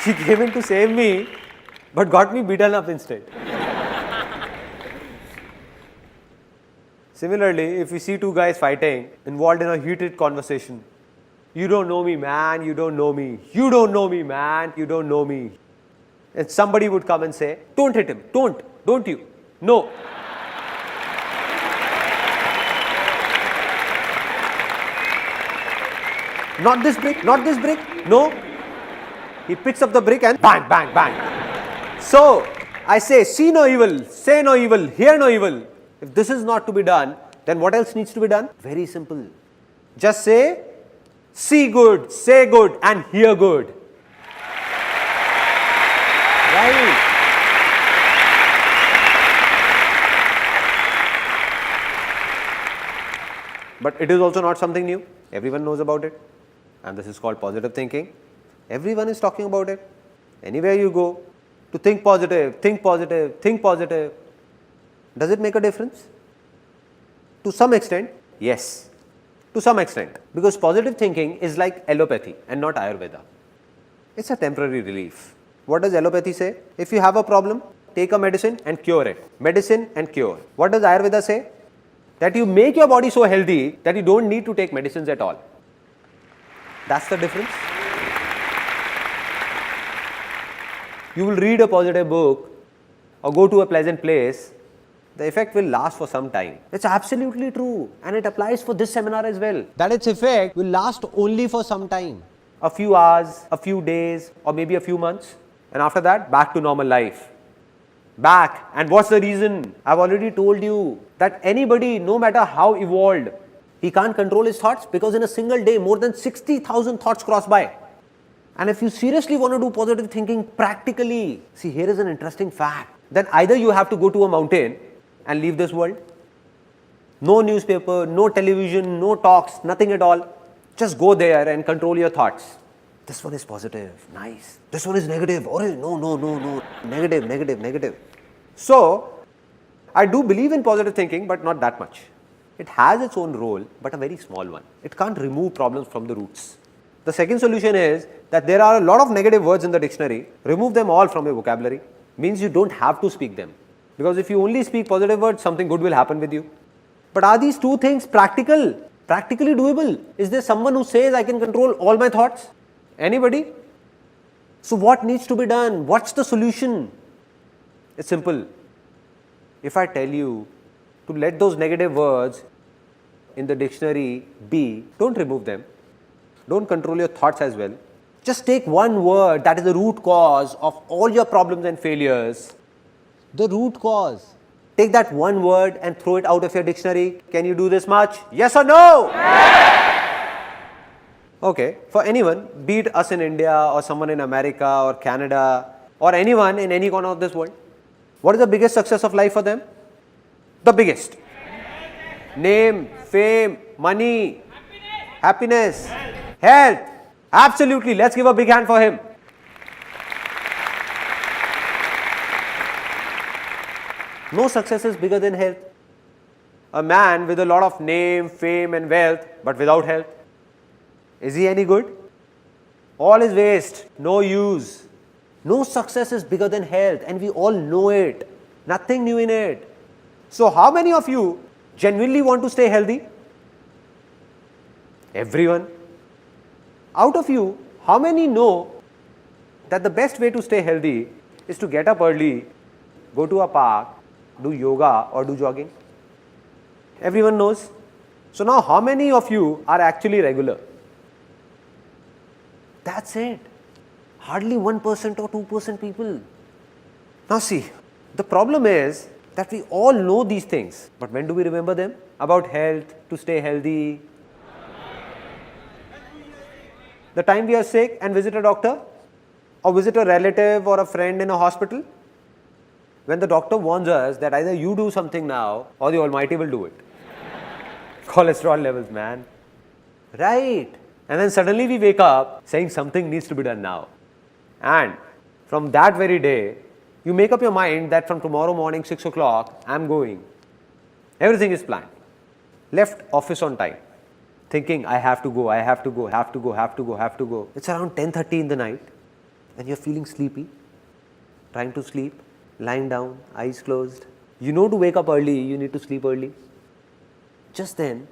S2: she came in to save me, but got me beaten up instead. Similarly, if we see two guys fighting, involved in a heated conversation, you don't know me, man, you don't know me. You don't know me, man, you don't know me. And somebody would come and say, don't hit him, don't you? No. Not this brick, no. He picks up the brick and bang, bang, bang. So, I say, see no evil, say no evil, hear no evil. If this is not to be done, then what else needs to be done? Very simple. Just say, see good, say good, and hear good. Right? But it is also not something new. Everyone knows about it. And this is called positive thinking. Everyone is talking about it. Anywhere you go, to think positive, think positive, think positive. Does it make a difference? To some extent, yes. To some extent. Because positive thinking is like allopathy and not Ayurveda. It's a temporary relief. What does allopathy say? If you have a problem, take a medicine and cure it. Medicine and cure. What does Ayurveda say? That you make your body so healthy that you don't need to take medicines at all. That's the difference. You will read a positive book or go to a pleasant place, the effect will last for some time. It's absolutely true, and it applies for this seminar as well. That its effect will last only for some time. A few hours, a few days, or maybe a few months. And after that, back to normal life. Back. And what's the reason? I've already told you that anybody, no matter how evolved, he can't control his thoughts because in a single day, more than 60,000 thoughts cross by. And if you seriously want to do positive thinking practically, see, here is an interesting fact. Then either you have to go to a mountain and leave this world. No newspaper, no television, no talks, nothing at all. Just go there and control your thoughts. This one is positive, nice. This one is negative, orange, no. Negative. So, I do believe in positive thinking, but not that much. It has its own role, but a very small one. It can't remove problems from the roots. The second solution is that there are a lot of negative words in the dictionary. Remove them all from your vocabulary. Means you don't have to speak them. Because if you only speak positive words, something good will happen with you. But are these two things practically doable? Is there someone who says I can control all my thoughts? Anybody? So what needs to be done? What's the solution? It's simple. If I tell you to let those negative words in the dictionary be, don't remove them. Don't control your thoughts as well. Just take one word that is the root cause of all your problems and failures. The root cause. Take that one word and throw it out of your dictionary. Can you do this much? Yes or no? Okay, for anyone, be it us in India or someone in America or Canada or anyone in any corner of this world, what is the biggest success of life for them? The biggest. Name, fame, money, happiness, health. Absolutely. Let's give a big hand for him. No success is bigger than health. A man with a lot of name, fame and wealth, but without health, is he any good? All is waste, no use. No success is bigger than health, and we all know it. Nothing new in it. So how many of you genuinely want to stay healthy? Everyone. Out of you, how many know that the best way to stay healthy is to get up early, go to a park, do yoga or do jogging? Everyone knows. So now how many of you are actually regular? That's it. Hardly 1% or 2% people. Now see, the problem is that we all know these things, but when do we remember them? About health, to stay healthy. The time we are sick and visit a doctor or visit a relative or a friend in a hospital, when the doctor warns us that either you do something now or the Almighty will do it. Cholesterol levels, man. Right. And then suddenly we wake up saying something needs to be done now. And from that very day, you make up your mind that from tomorrow morning 6 o'clock, I'm going. Everything is planned. Left office on time. Thinking I have to go. It's around 10:30 in the night and you're feeling sleepy, trying to sleep, lying down, eyes closed. You know to wake up early, you need to sleep early. Just then,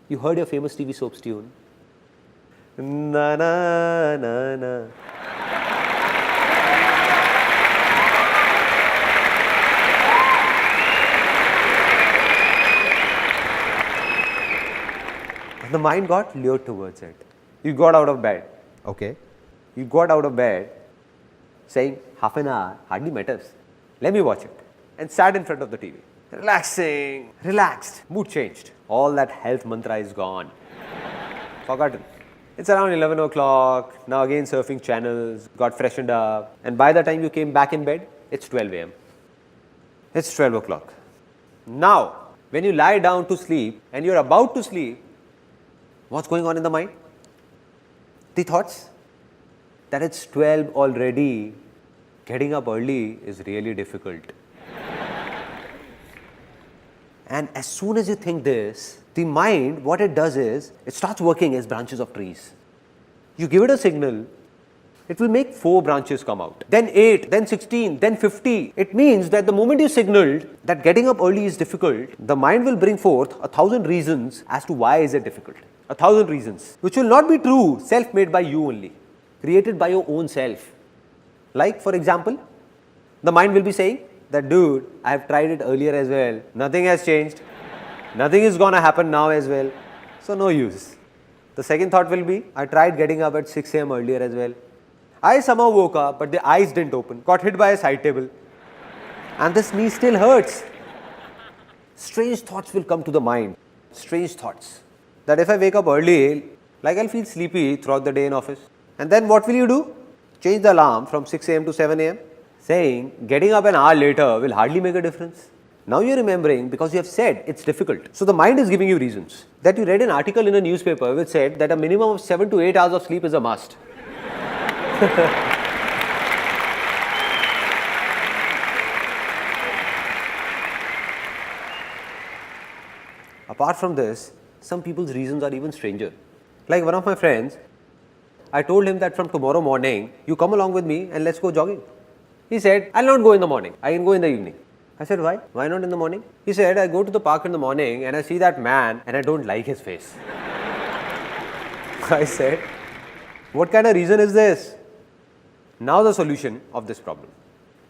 S2: you heard your famous TV soaps tune. Na na na na. And the mind got lured towards it. You got out of bed. Okay. You got out of bed saying, half an hour hardly matters. Let me watch it. And sat in front of the TV. Relaxing, relaxed, mood changed. All that health mantra is gone. Forgotten. It's around 11 o'clock, now again surfing channels, got freshened up, and by the time you came back in bed, it's 12 a.m. It's 12 o'clock. Now, when you lie down to sleep and you're about to sleep, what's going on in the mind? The thoughts that it's 12 already, getting up early is really difficult. And as soon as you think this, the mind, what it does is, it starts working as branches of trees. You give it a signal, it will make 4 branches come out, then 8, then 16, then 50. It means that the moment you signaled that getting up early is difficult, the mind will bring forth 1,000 reasons as to why is it difficult. 1,000 reasons, which will not be true, self-made by you only, created by your own self. Like, for example, the mind will be saying that, dude, I have tried it earlier as well. Nothing has changed. Nothing is gonna happen now as well. So no use. The second thought will be, I tried getting up at 6 a.m. earlier as well. I somehow woke up, but the eyes didn't open. Got hit by a side table. And this knee still hurts. Strange thoughts will come to the mind. Strange thoughts. That if I wake up early, like I'll feel sleepy throughout the day in office. And then what will you do? Change the alarm from 6 a.m. to 7 a.m. saying getting up an hour later will hardly make a difference. Now you're remembering because you have said it's difficult. So the mind is giving you reasons. That you read an article in a newspaper which said that a minimum of 7 to 8 hours of sleep is a must. Apart from this, some people's reasons are even stranger. Like one of my friends, I told him that from tomorrow morning, you come along with me and let's go jogging. He said, I'll not go in the morning, I can go in the evening. I said, why? Why not in the morning? He said, I go to the park in the morning and I see that man and I don't like his face. I said, what kind of reason is this? Now the solution of this problem.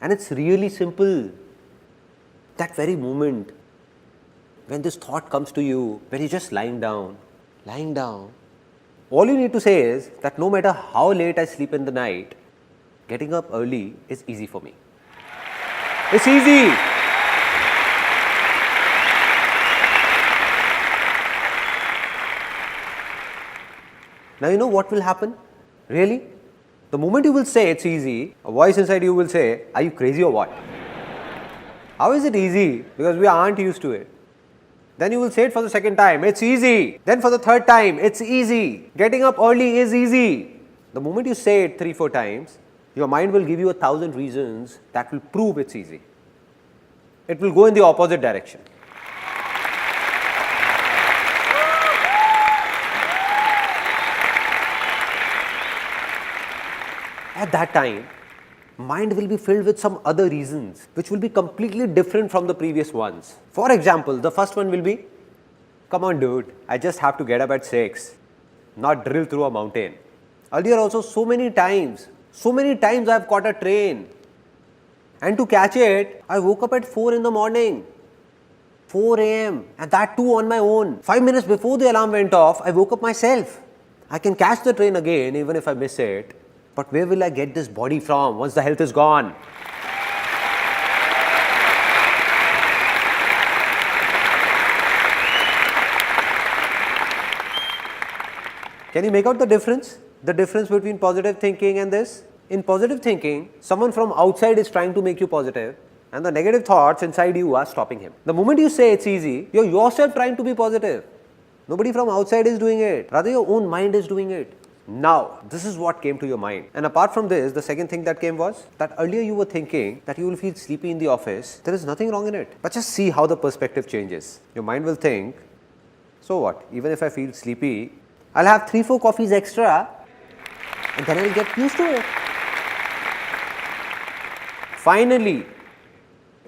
S2: And it's really simple. That very moment when this thought comes to you, when you're just lying down, all you need to say is that no matter how late I sleep in the night, getting up early is easy for me. It's easy. Now you know what will happen? Really? The moment you will say it's easy, a voice inside you will say, are you crazy or what? How is it easy? Because we aren't used to it. Then you will say it for the second time, it's easy. Then for the third time, it's easy. Getting up early is easy. The moment you say it 3-4 times, your mind will give you 1,000 reasons that will prove it's easy. It will go in the opposite direction. At that time, mind will be filled with some other reasons which will be completely different from the previous ones. For example, the first one will be, come on dude, I just have to get up at 6, not drill through a mountain. Earlier also so many times I have caught a train, and to catch it, I woke up at 4 in the morning, 4 a.m. and that too on my own. 5 minutes before the alarm went off, I woke up myself. I can catch the train again even if I miss it. But where will I get this body from once the health is gone? Can you make out the difference? The difference between positive thinking and this? In positive thinking, someone from outside is trying to make you positive and the negative thoughts inside you are stopping him. The moment you say it's easy, you're yourself trying to be positive. Nobody from outside is doing it. Rather, your own mind is doing it. Now, this is what came to your mind. And apart from this, the second thing that came was that earlier you were thinking that you will feel sleepy in the office. There is nothing wrong in it. But just see how the perspective changes. Your mind will think, so what? Even if I feel sleepy, I'll have 3-4 coffees extra and then I'll get used to it. Finally,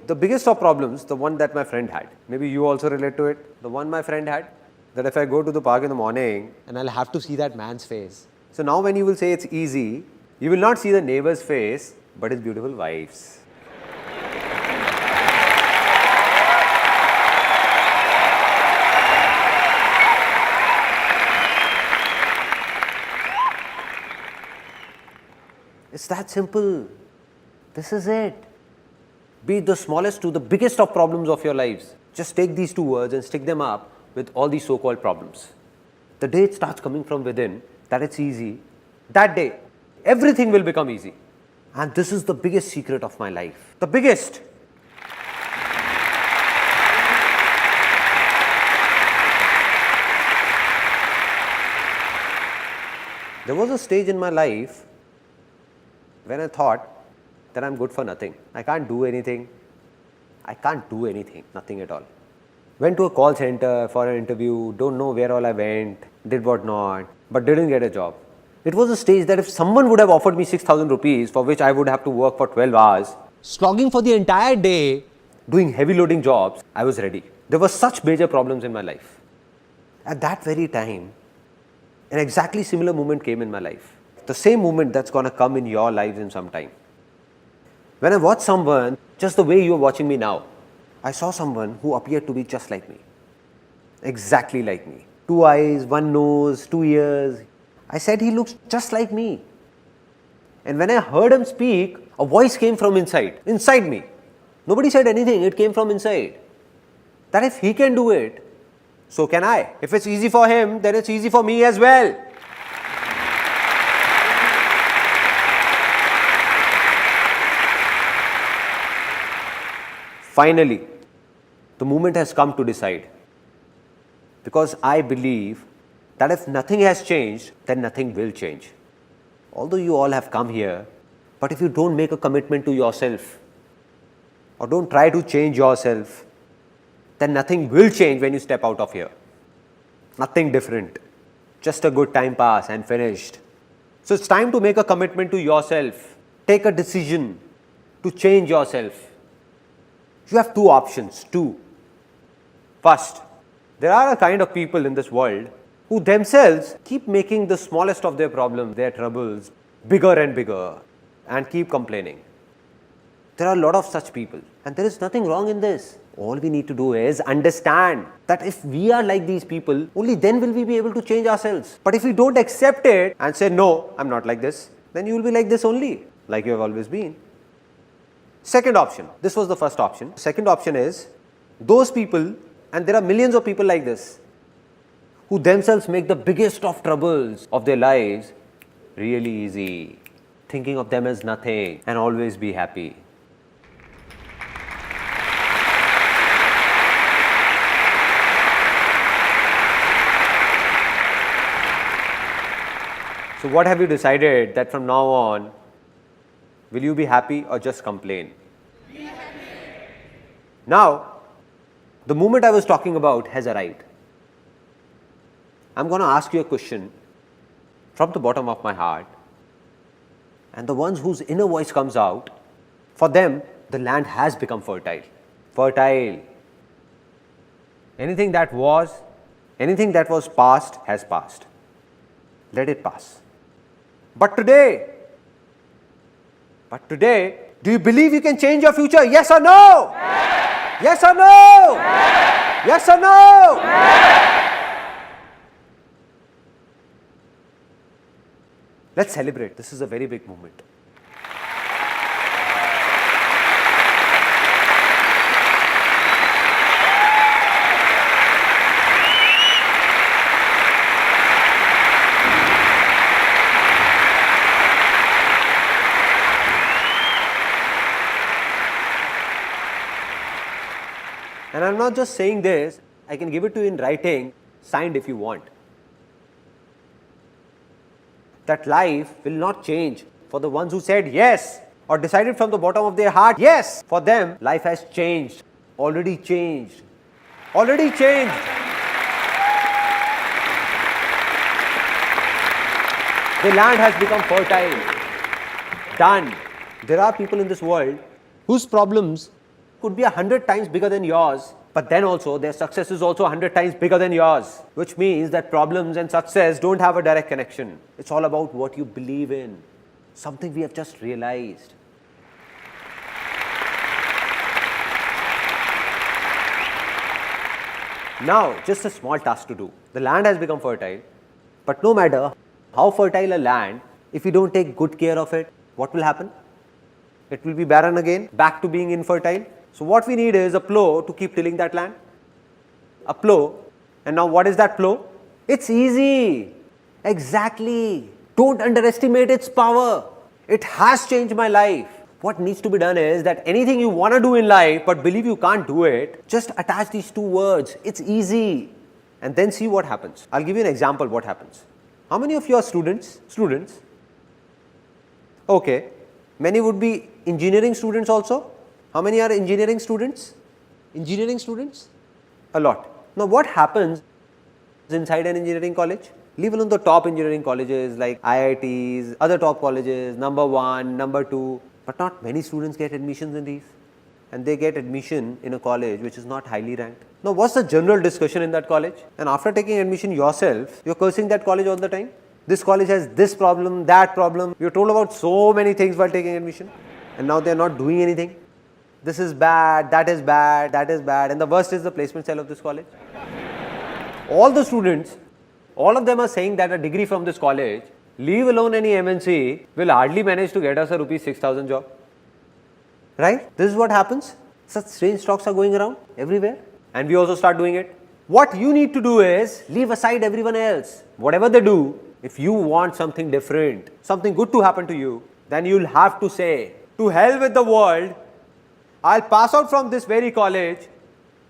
S2: the biggest of problems, the one that my friend had. Maybe you also relate to it. The one my friend had. That if I go to the park in the morning and I'll have to see that man's face. So now when you will say it's easy, you will not see the neighbor's face, but his beautiful wife's. It's that simple. This is it. Be it the smallest to the biggest of problems of your lives. Just take these 2 words and stick them up with all these so-called problems. The day it starts coming from within, that it's easy, that day, everything will become easy. And this is the biggest secret of my life. The biggest. There was a stage in my life when I thought that I'm good for nothing. I can't do anything. Nothing at all. Went to a call center for an interview, don't know where all I went, did what not, but didn't get a job. It was a stage that if someone would have offered me 6,000 rupees for which I would have to work for 12 hours, slogging for the entire day, doing heavy loading jobs, I was ready. There were such major problems in my life. At that very time, an exactly similar moment came in my life. The same moment that's going to come in your lives in some time. When I watched someone, just the way you are watching me now, I saw someone who appeared to be just like me. Exactly like me. 2 eyes, 1 nose, 2 ears. I said he looks just like me. And when I heard him speak, a voice came from inside me. Nobody said anything, it came from inside. That if he can do it, so can I. If it's easy for him, then it's easy for me as well. Finally, the moment has come to decide. Because I believe that if nothing has changed, then nothing will change. Although you all have come here, but if you don't make a commitment to yourself, or don't try to change yourself, then nothing will change when you step out of here. Nothing different. Just a good time pass and finished. So it's time to make a commitment to yourself. Take a decision to change yourself. You have two options. First, there are a kind of people in this world who themselves keep making the smallest of their problems, their troubles, bigger and bigger, and keep complaining. There are a lot of such people, and there is nothing wrong in this. All we need to do is understand that if we are like these people, only then will we be able to change ourselves. But if we don't accept it and say, no, I'm not like this, then you will be like this only, like you have always been. Second option, this was the first option. Second option is those people, and there are millions of people like this, who themselves make the biggest of troubles of their lives really easy, thinking of them as nothing and always be happy. So what have you decided that from now on, will you be happy or just complain? Be happy. Now, the moment I was talking about has arrived. I'm going to ask you a question from the bottom of my heart, and the ones whose inner voice comes out, for them, the land has become fertile. Fertile. Anything that was past has passed. Let it pass. But today, do you believe you can change your future? Yes or no? Yes or no? Yes or no? Let's celebrate. This is a very big moment. And I'm not just saying this, I can give it to you in writing, signed if you want. That life will not change for the ones who said yes or decided from the bottom of their heart yes. For them, life has changed, already changed, already changed. The land has become fertile. Done. There are people in this world whose problems could be 100 times bigger than yours, but then also their success is also 100 times bigger than yours, which means that problems and success don't have a direct connection. It's all about what you believe in, something we have just realized. Now, just a small task to do. The land has become fertile, but no matter how fertile a land, if you don't take good care of it, what will happen? It will be barren again, back to being infertile. So what we need is a plow to keep tilling that land. A plow. And now what is that plow? It's easy. Exactly. Don't underestimate its power. It has changed my life. What needs to be done is that anything you want to do in life but believe you can't do it, just attach these two words. It's easy. And then see what happens. I'll give you an example what happens. How many of you are students? Students. Okay. Many would be engineering students also. How many are engineering students? Engineering students? A lot. Now what happens inside an engineering college? Leave alone the top engineering colleges like IITs, other top colleges, number 1, number 2, but not many students get admissions in these. And they get admission in a college which is not highly ranked. Now what's the general discussion in that college? And after taking admission yourself, you're cursing that college all the time. This college has this problem, that problem. You're told about so many things while taking admission. And now they're not doing anything. This is bad, that is bad, that is bad. And the worst is the placement cell of this college. All the students, all of them are saying that a degree from this college, leave alone any MNC, will hardly manage to get us a rupees 6,000 job. Right? This is what happens. Such strange talks are going around everywhere. And we also start doing it. What you need to do is leave aside everyone else. Whatever they do, if you want something different, something good to happen to you, then you'll have to say, to hell with the world, I'll pass out from this very college,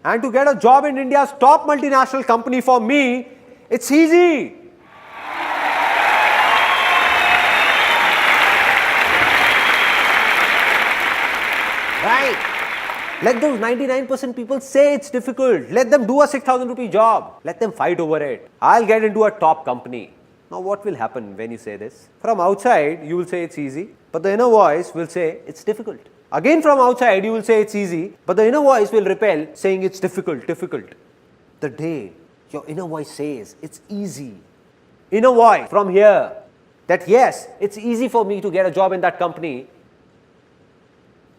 S2: and to get a job in India's top multinational company for me, it's easy. Right? Let those 99% people say it's difficult. Let them do a 6,000 rupee job. Let them fight over it. I'll get into a top company. Now what will happen when you say this? From outside, you will say it's easy, but the inner voice will say it's difficult. Again from outside, you will say it's easy, but the inner voice will repel, saying it's difficult. The day your inner voice says it's easy, inner voice from here, that yes, it's easy for me to get a job in that company,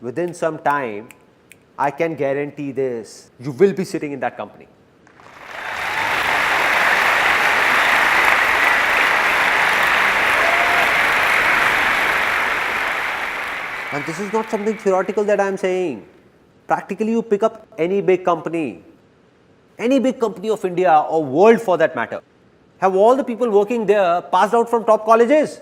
S2: within some time, I can guarantee this, you will be sitting in that company. And this is not something theoretical that I am saying. Practically, you pick up any big company of India or world for that matter. Have all the people working there passed out from top colleges?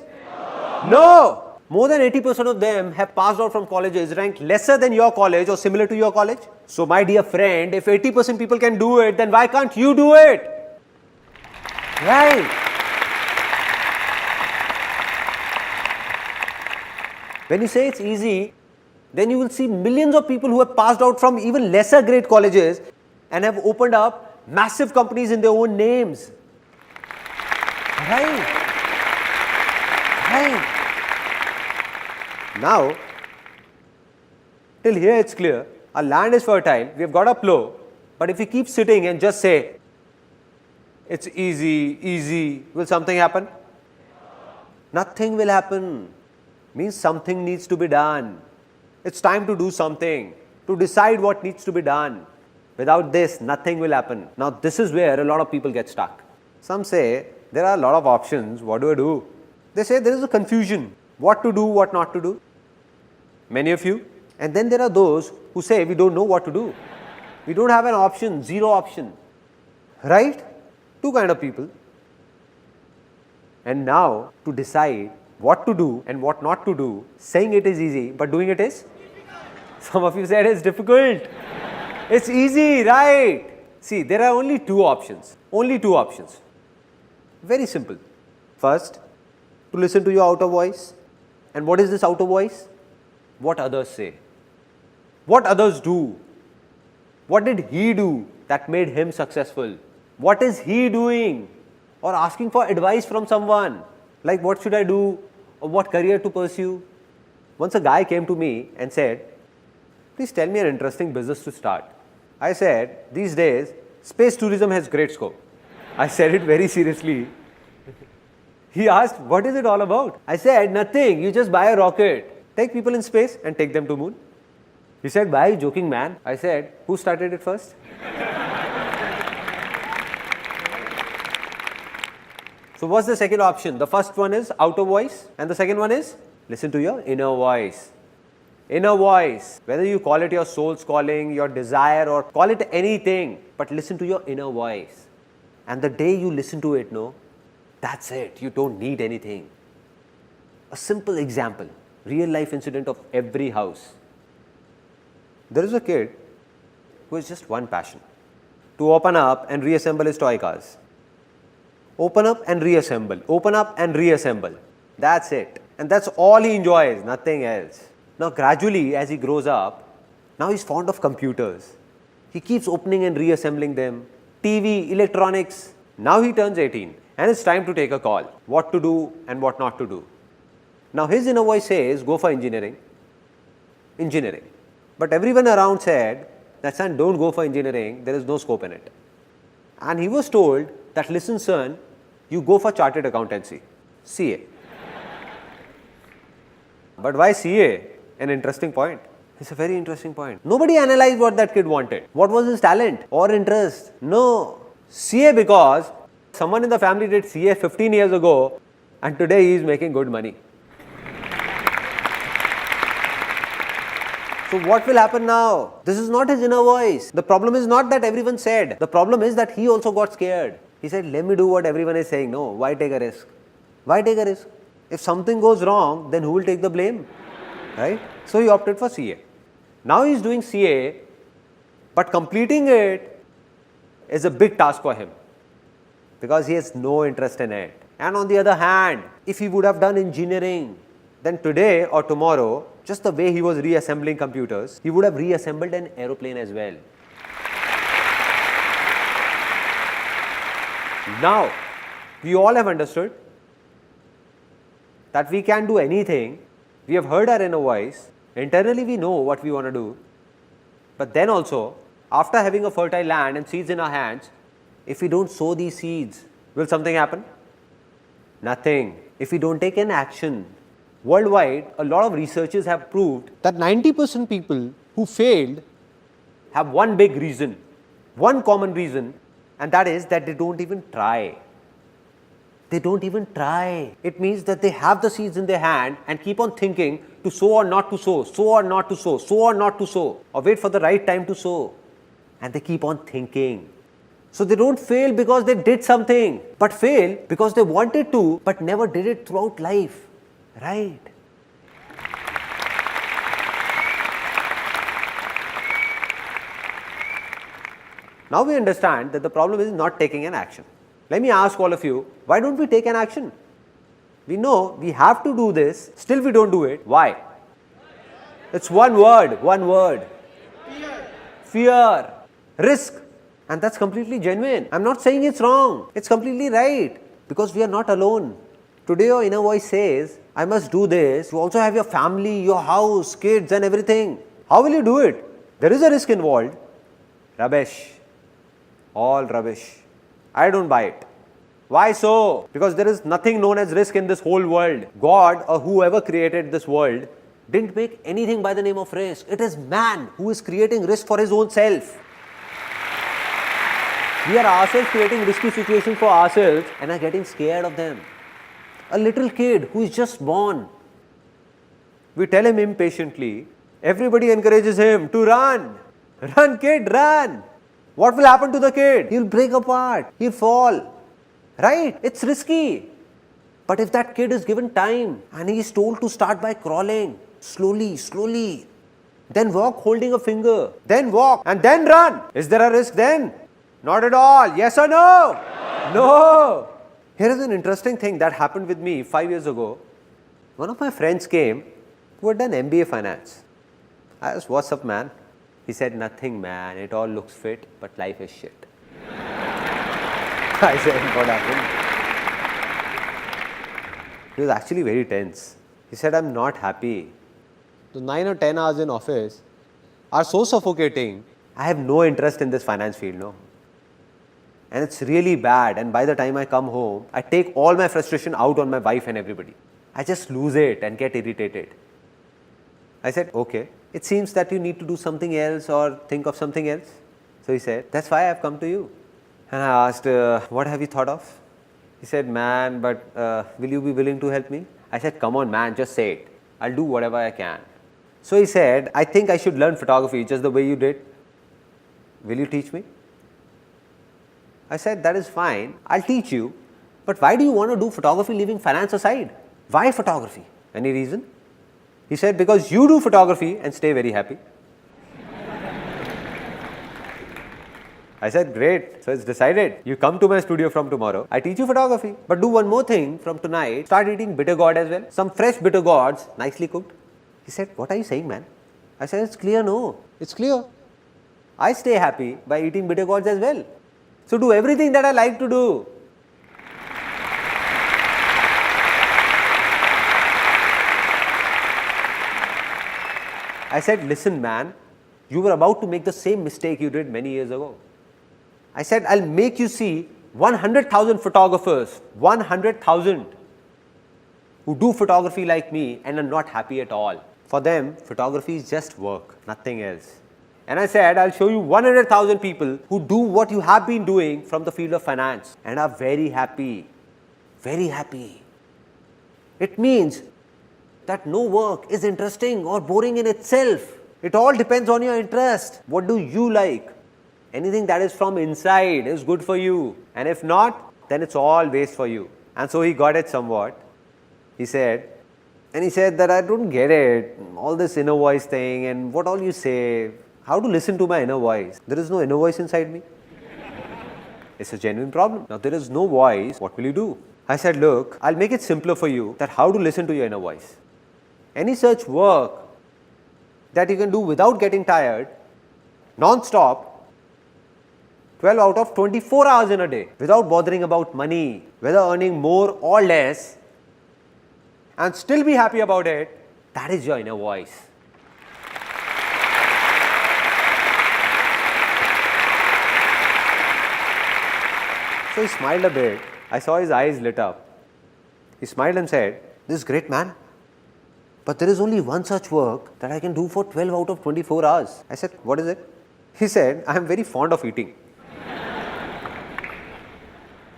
S2: No! More than 80% of them have passed out from colleges ranked lesser than your college or similar to your college. So my dear friend, if 80% people can do it, then why can't you do it? Right? When you say it's easy, then you will see millions of people who have passed out from even lesser grade colleges and have opened up massive companies in their own names. Right? Now, till here it's clear, our land is fertile, we have got a plow, but if we keep sitting and just say, it's easy, will something happen? Nothing will happen. Means something needs to be done. It's time to do something, to decide what needs to be done. Without this, nothing will happen. Now, this is where a lot of people get stuck. Some say, there are a lot of options, what do I do? They say there is a confusion, what to do, what not to do. Many of you. And then there are those who say, we don't know what to do. We don't have an option, zero option. Right? Two kind of people. And now, to decide what to do and what not to do, saying it is easy, but doing it is? Some of you said it's difficult. It's easy, right? See, there are only two options. Only two options. Very simple. First, to listen to your outer voice. And what is this outer voice? What others say. What others do. What did he do that made him successful? What is he doing? Or asking for advice from someone. Like what should I do or what career to pursue? Once a guy came to me and said, please tell me an interesting business to start. I said, these days, space tourism has great scope. I said it very seriously. He asked, what is it all about? I said, nothing, you just buy a rocket, take people in space and take them to moon. He said, why are you joking, man? I said, who started it first? So what's the second option? The first one is outer voice and the second one is listen to your inner voice. Inner voice, whether you call it your soul's calling, your desire or call it anything, but listen to your inner voice. And the day you listen to it, no, that's it, you don't need anything. A simple example, real life incident of every house. There is a kid who has just one passion, to open up and reassemble his toy cars. Open up and reassemble, open up and reassemble. That's it. And that's all he enjoys, nothing else. Now gradually as he grows up, now he's fond of computers. He keeps opening and reassembling them. TV, electronics. Now he turns 18 and it's time to take a call. What to do and what not to do. Now his inner voice says, go for engineering. But everyone around said, that son, don't go for engineering, there is no scope in it. And he was told that, listen son, you go for chartered accountancy, CA. But why CA? An interesting point. It's a very interesting point. Nobody analyzed what that kid wanted. What was his talent or interest? No. CA because someone in the family did CA 15 years ago and today he is making good money. So what will happen now? This is not his inner voice. The problem is not that everyone said. The problem is that he also got scared. He said, let me do what everyone is saying. No, why take a risk? Why take a risk? If something goes wrong, then who will take the blame? Right? So he opted for CA. Now he is doing CA, but completing it is a big task for him because he has no interest in it. And on the other hand, if he would have done engineering, then today or tomorrow just the way he was reassembling computers, he would have reassembled an aeroplane as well. Now, we all have understood that we can do anything. We have heard our inner voice. Internally, we know what we want to do. But then also, after having a fertile land and seeds in our hands, if we don't sow these seeds, will something happen? Nothing. If we don't take an action. Worldwide, a lot of researchers have proved that 90% people who failed have one big reason, one common reason, and that is that they don't even try. They don't even try. It means that they have the seeds in their hand and keep on thinking to sow or not to sow, sow or not to sow, sow or not to sow, or wait for the right time to sow. And they keep on thinking. So they don't fail because they did something, but fail because they wanted to, but never did it throughout life. Right? Now we understand that the problem is not taking an action. Let me ask all of you, why don't we take an action? We know we have to do this, still we don't do it. Why? It's one word, one word. Fear. Risk. And that's completely genuine. I'm not saying it's wrong. It's completely right. Because we are not alone. Today your inner voice says, I must do this. You also have your family, your house, kids and everything. How will you do it? There is a risk involved. Rubbish. All rubbish. I don't buy it. Why so? Because there is nothing known as risk in this whole world. God or whoever created this world didn't make anything by the name of risk. It is man who is creating risk for his own self. We are ourselves creating risky situations for ourselves and are getting scared of them. A little kid who is just born, we tell him impatiently, everybody encourages him to run. Run kid, run. What will happen to the kid? He'll break apart, he'll fall. Right? It's risky. But if that kid is given time and he is told to start by crawling, slowly, slowly, then walk holding a finger, then walk and then run. Is there a risk then? Not at all. Yes or no? No. Here is an interesting thing that happened with me 5 years ago. One of my friends came who had done MBA finance. I asked, what's up man? He said, nothing man, it all looks fit, but life is shit. I said, what happened? He was actually very tense. He said, I'm not happy. The 9 or 10 hours in office are so suffocating. I have no interest in this finance field, no. And it's really bad. And by the time I come home, I take all my frustration out on my wife and everybody. I just lose it and get irritated. I said, okay, it seems that you need to do something else or think of something else. So he said, that's why I have come to you. And I asked, what have you thought of? He said, man, but will you be willing to help me? I said, come on man, just say it. I'll do whatever I can. So he said, I think I should learn photography just the way you did. Will you teach me? I said, that is fine, I'll teach you. But why do you want to do photography leaving finance aside? Why photography? Any reason? He said, because you do photography and stay very happy. I said, great, so it's decided. You come to my studio from tomorrow, I teach you photography. But do one more thing from tonight, start eating bitter gourd as well. Some fresh bitter gourds, nicely cooked. He said, what are you saying man? I said, it's clear, no, it's clear. I stay happy by eating bitter gourds as well. So do everything that I like to do. I said, listen man, you were about to make the same mistake you did many years ago. I said, I'll make you see 100,000 photographers, 100,000 who do photography like me and are not happy at all. For them, photography is just work, nothing else. And I said, I'll show you 100,000 people who do what you have been doing from the field of finance and are very happy. Very happy. It means that no work is interesting or boring in itself. It all depends on your interest. What do you like? Anything that is from inside is good for you. And if not, then it's all waste for you. And so he got it somewhat. He said that I don't get it. All this inner voice thing and what all you say. How to listen to my inner voice? There is no inner voice inside me. It's a genuine problem. Now there is no voice, what will you do? I said, look, I'll make it simpler for you that how to listen to your inner voice. Any such work that you can do without getting tired, non-stop, 12 out of 24 hours in a day, without bothering about money, whether earning more or less, and still be happy about it, that is your inner voice. So he smiled a bit. I saw his eyes lit up. He smiled and said, "This is great, man. But there is only one such work that I can do for 12 out of 24 hours. I said, "What is it?" He said, "I am very fond of eating."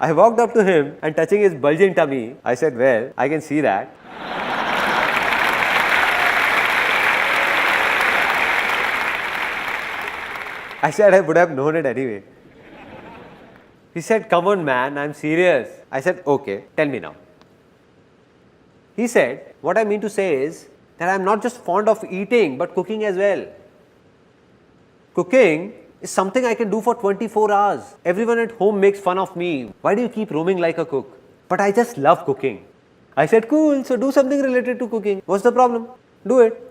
S2: I walked up to him and touching his bulging tummy, I said, "Well, I can see that." I said, "I would have known it anyway." He said, "Come on, man, I'm serious." I said, "Okay, tell me now." He said, "What I mean to say is that I'm not just fond of eating, but cooking as well. Cooking is something I can do for 24 hours. Everyone at home makes fun of me. Why do you keep roaming like a cook? But I just love cooking." I said, "Cool, so do something related to cooking. What's the problem? Do it."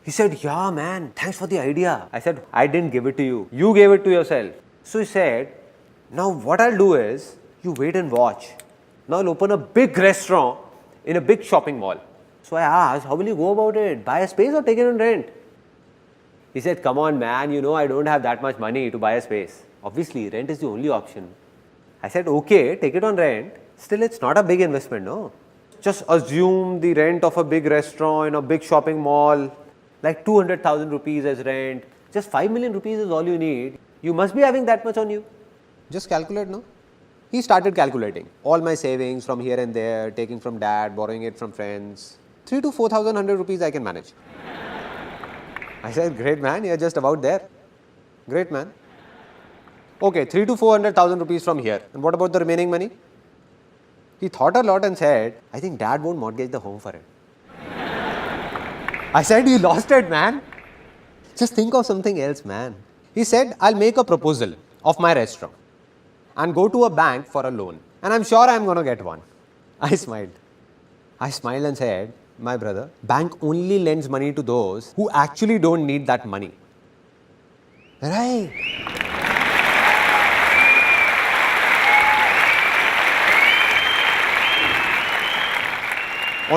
S2: He said, "Yeah, man, thanks for the idea." I said, "I didn't give it to you. You gave it to yourself." So he said, "Now what I'll do is, you wait and watch. Now I'll open a big restaurant in a big shopping mall." So I asked, "How will you go about it? Buy a space or take it on rent?" He said, "Come on, man, you know I don't have that much money to buy a space. Obviously, rent is the only option." I said, "Okay, take it on rent. Still, it's not a big investment, no? Just assume the rent of a big restaurant in a big shopping mall, like 200,000 rupees as rent. Just 5 million rupees is all you need. You must be having that much on you. Just calculate, no?" He started calculating all my savings from here and there, taking from dad, borrowing it from friends. 3 to 4,100 rupees I can manage. I said, "Great, man, you're just about there." "Great, man." "Okay, 3 to 400,000 rupees from here. And what about the remaining money?" He thought a lot and said, "I think dad won't mortgage the home for it." I said, "You lost it, man. Just think of something else, man." He said, "I'll make a proposal of my restaurant and go to a bank for a loan. And I'm sure I'm going to get one." I smiled. I smiled and said, "My brother, bank only lends money to those who actually don't need that money." Right.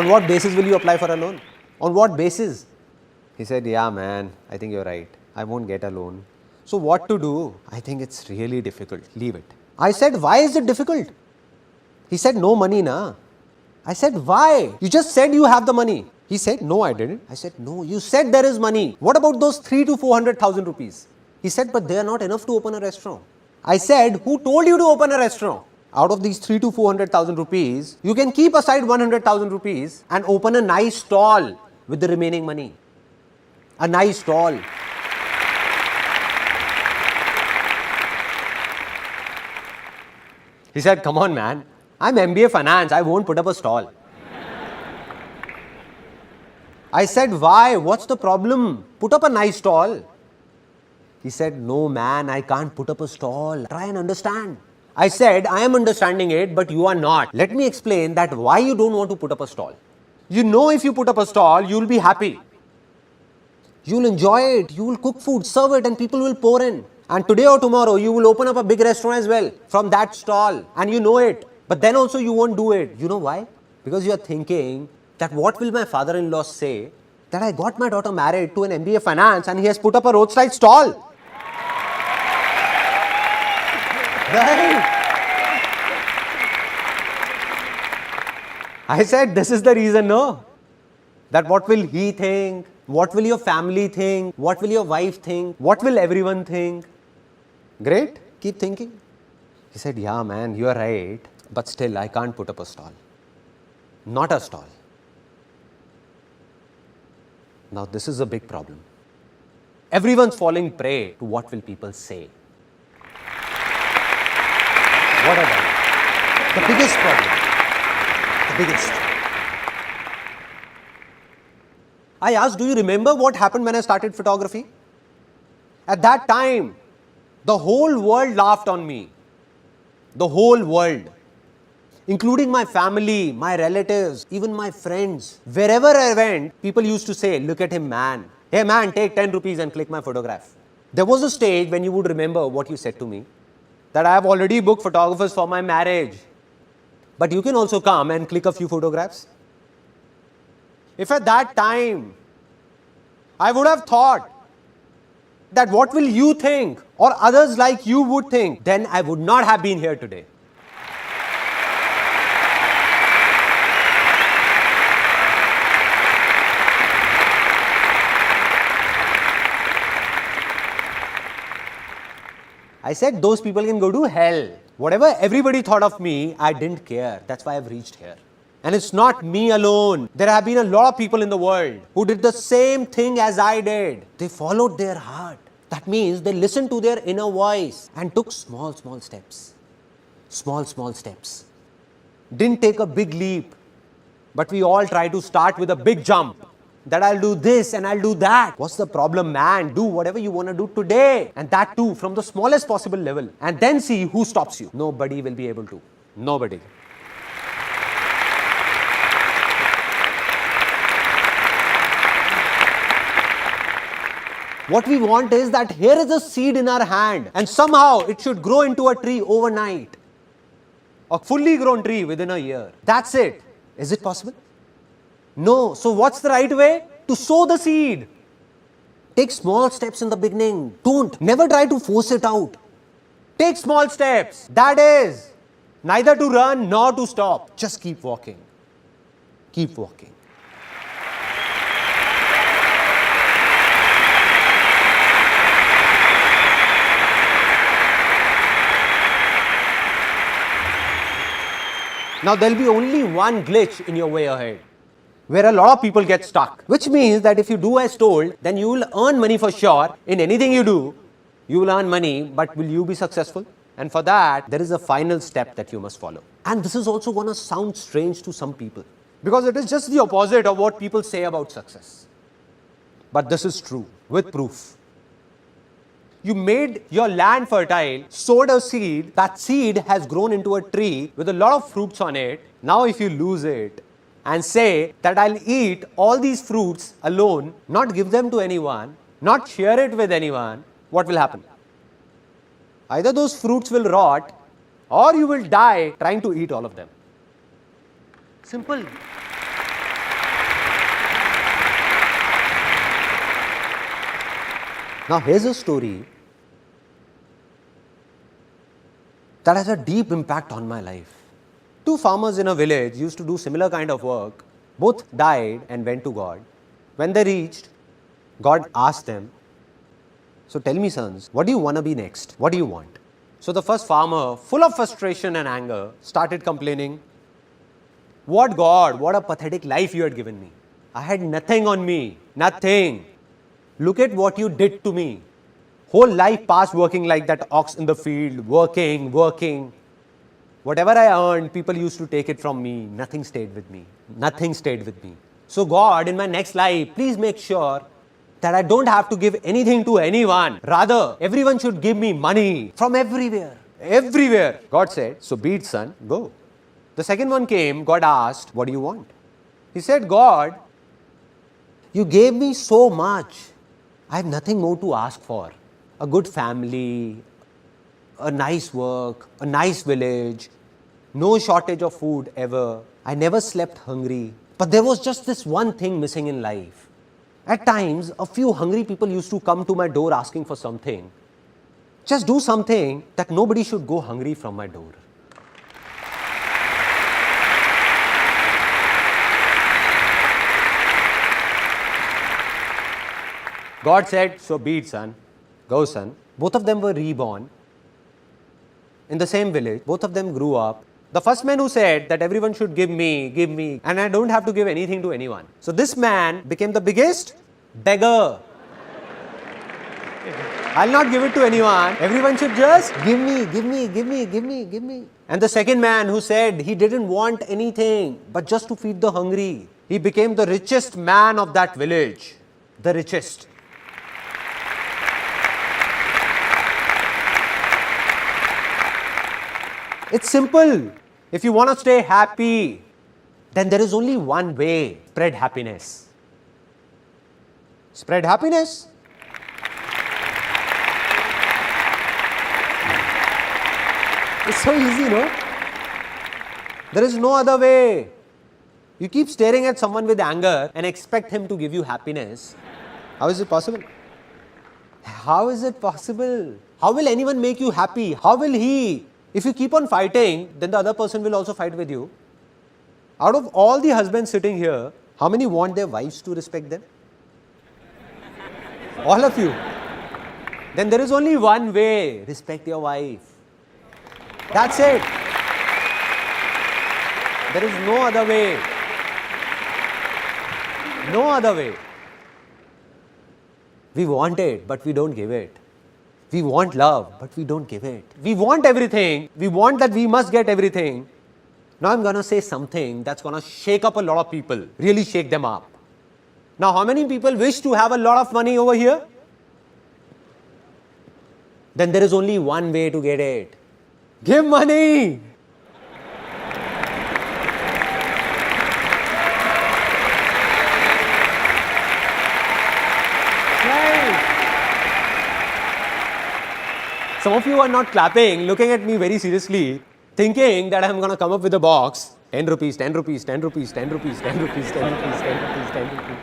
S2: "On what basis will you apply for a loan? On what basis?" He said, "Yeah, man, I think you're right. I won't get a loan. So what to do?" "I think it's really difficult. Leave it." I said, "Why is it difficult?" He said, "No money, na." I said, "Why? You just said you have the money." He said, "No, I didn't." I said, "No, you said there is money. What about those 3 to 400,000 rupees?" He said, "But they are not enough to open a restaurant." I said, "Who told you to open a restaurant? Out of these 3 to 400,000 rupees, you can keep aside 100,000 rupees and open a nice stall with the remaining money. A nice stall." He said, "Come on, man. I'm MBA finance. I won't put up a stall." I said, "Why? What's the problem? Put up a nice stall." He said, "No, man, I can't put up a stall. Try and understand." I said, "I am understanding it, but you are not. Let me explain that why you don't want to put up a stall. You know if you put up a stall, you will be happy. You will enjoy it. You will cook food, serve it, and people will pour in. And today or tomorrow, you will open up a big restaurant as well from that stall. And you know it. But then also you won't do it. You know why? Because you are thinking that what will my father-in-law say that I got my daughter married to an MBA finance and he has put up a roadside stall." Right? I said, "This is the reason, no? That what will he think? What will your family think? What will your wife think? What will everyone think?" Great, keep thinking. He said, "Yeah, man, you are right. But still, I can't put up a stall. Not a stall." Now, this is a big problem. Everyone's falling prey to what will people say. What about it? The biggest problem. The biggest. I asked, "Do you remember what happened when I started photography?" At that time, the whole world laughed on me. The whole world. Including my family, my relatives, even my friends. Wherever I went, people used to say, "Look at him, man. Hey man, take 10 rupees and click my photograph. There was a stage when you would remember what you said to me, that I have already booked photographers for my marriage. But you can also come and click a few photographs. If at that time I would have thought that what will you think or others like you would think, then I would not have been here today. I said those people can go to hell. Whatever everybody thought of me, I didn't care. That's why I've reached here. And it's not me alone. There have been a lot of people in the world who did the same thing as I did. They followed their heart. That means they listened to their inner voice and took small steps. Small steps. Didn't take a big leap. But we all try to start with a big jump. That I'll do this and I'll do that. What's the problem, man? Do whatever you want to do today. And that too from the smallest possible level. And then see who stops you. Nobody will be able to. Nobody. What we want is that here is a seed in our hand and somehow it should grow into a tree overnight. A fully grown tree within a year. That's it. Is it possible? No. So what's the right way? To sow the seed. Take small steps in the beginning. Never try to force it out. Take small steps. That is, neither to run nor to stop. Just keep walking. Keep walking. Now there'll be only one glitch in your way ahead, where a lot of people get stuck. Which means that if you do as told, then you will earn money for sure. In anything you do, you will earn money, but will you be successful? And for that, there is a final step that you must follow. And this is also going to sound strange to some people, because it is just the opposite of what people say about success. But this is true, with proof. You made your land fertile, sowed a seed, that seed has grown into a tree with a lot of fruits on it. Now if you lose it and say that I'll eat all these fruits alone, not give them to anyone, not share it with anyone, what will happen? Either those fruits will rot or you will die trying to eat all of them. Simple. Now here's a story that has a deep impact on my life. Two farmers in a village used to do similar kind of work. Both died and went to God. When they reached, God asked them, so tell me sons, what do you want to be next? What do you want? So the first farmer, full of frustration and anger, started complaining, what God, what a pathetic life you had given me. I had nothing on me, nothing. Look at what you did to me. Whole life passed working like that ox in the field, working. Whatever I earned, people used to take it from me. Nothing stayed with me. Nothing stayed with me. So God, in my next life, please make sure that I don't have to give anything to anyone. Rather, everyone should give me money from everywhere. Everywhere. God said, so be it, son, go. The second one came, God asked, what do you want? He said, God, you gave me so much. I have nothing more to ask for. A good family, a nice work, a nice village, no shortage of food ever. I never slept hungry. But there was just this one thing missing in life. At times, a few hungry people used to come to my door asking for something. Just do something that nobody should go hungry from my door. God said, so be it, son. Go, son. Both of them were reborn in the same village. Both of them grew up. The first man who said that everyone should give me, and I don't have to give anything to anyone. So this man became the biggest beggar. I'll not give it to anyone. Everyone should just give me. And the second man who said he didn't want anything but just to feed the hungry, he became the richest man of that village. The richest. It's simple. If you want to stay happy, then there is only one way: spread happiness. Spread happiness. It's so easy, no? There is no other way. You keep staring at someone with anger and expect him to give you happiness. How is it possible? How is it possible? How will anyone make you happy? How will he? If you keep on fighting, then the other person will also fight with you. Out of all the husbands sitting here, how many want their wives to respect them? All of you. Then there is only one way. Respect your wife. That's it. There is no other way. No other way. We want it, but we don't give it. We want love, but we don't give it. We want everything. We want that we must get everything. Now I'm going to say something that's going to shake up a lot of people, really shake them up. Now, how many people wish to have a lot of money over here? Then there is only one way to get it. Give money. Some of you are not clapping, looking at me very seriously, thinking that I'm going to come up with a box. 10 rupees, 10 rupees, 10 rupees, 10 rupees, 10 rupees, 10 rupees, 10 rupees, 10 rupees.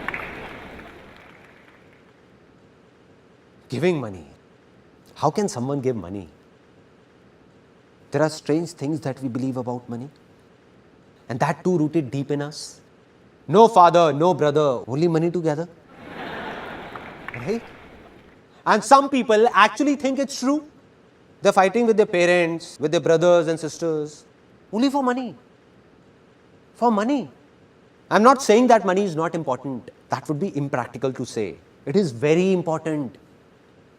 S2: Giving money. How can someone give money? There are strange things that we believe about money. And that too rooted deep in us. No father, no brother, only money together. Right? And some people actually think it's true. They're fighting with their parents, with their brothers and sisters, only for money. For money. I'm not saying that money is not important. That would be impractical to say. It is very important.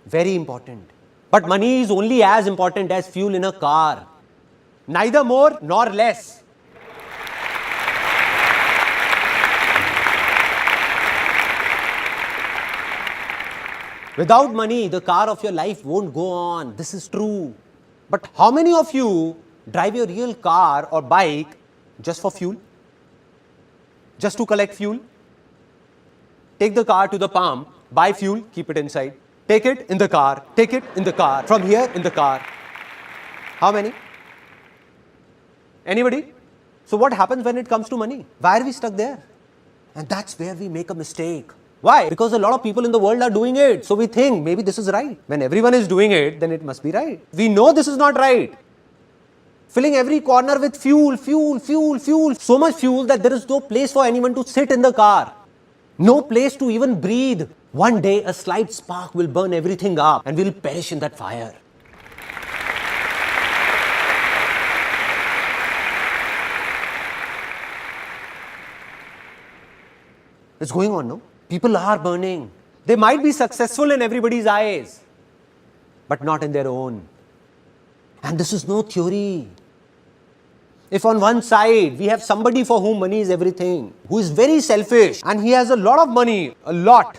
S2: Very important. But money is only as important as fuel in a car. Neither more nor less. Without money, the car of your life won't go on. This is true. But how many of you drive your real car or bike just for fuel? Just to collect fuel? Take the car to the pump, buy fuel, keep it inside. Take it in the car, take it in the car, from here in the car. How many? Anybody? So what happens when it comes to money? Why are we stuck there? And that's where we make a mistake. Why? Because a lot of people in the world are doing it. So we think maybe this is right. When everyone is doing it, then it must be right. We know this is not right. Filling every corner with fuel, fuel, fuel, fuel. So much fuel that there is no place for anyone to sit in the car. No place to even breathe. One day a slight spark will burn everything up and we'll perish in that fire. It's going on, no? People are burning. They might be successful in everybody's eyes, but not in their own. And this is no theory. If on one side we have somebody for whom money is everything, who is very selfish and he has a lot of money, a lot,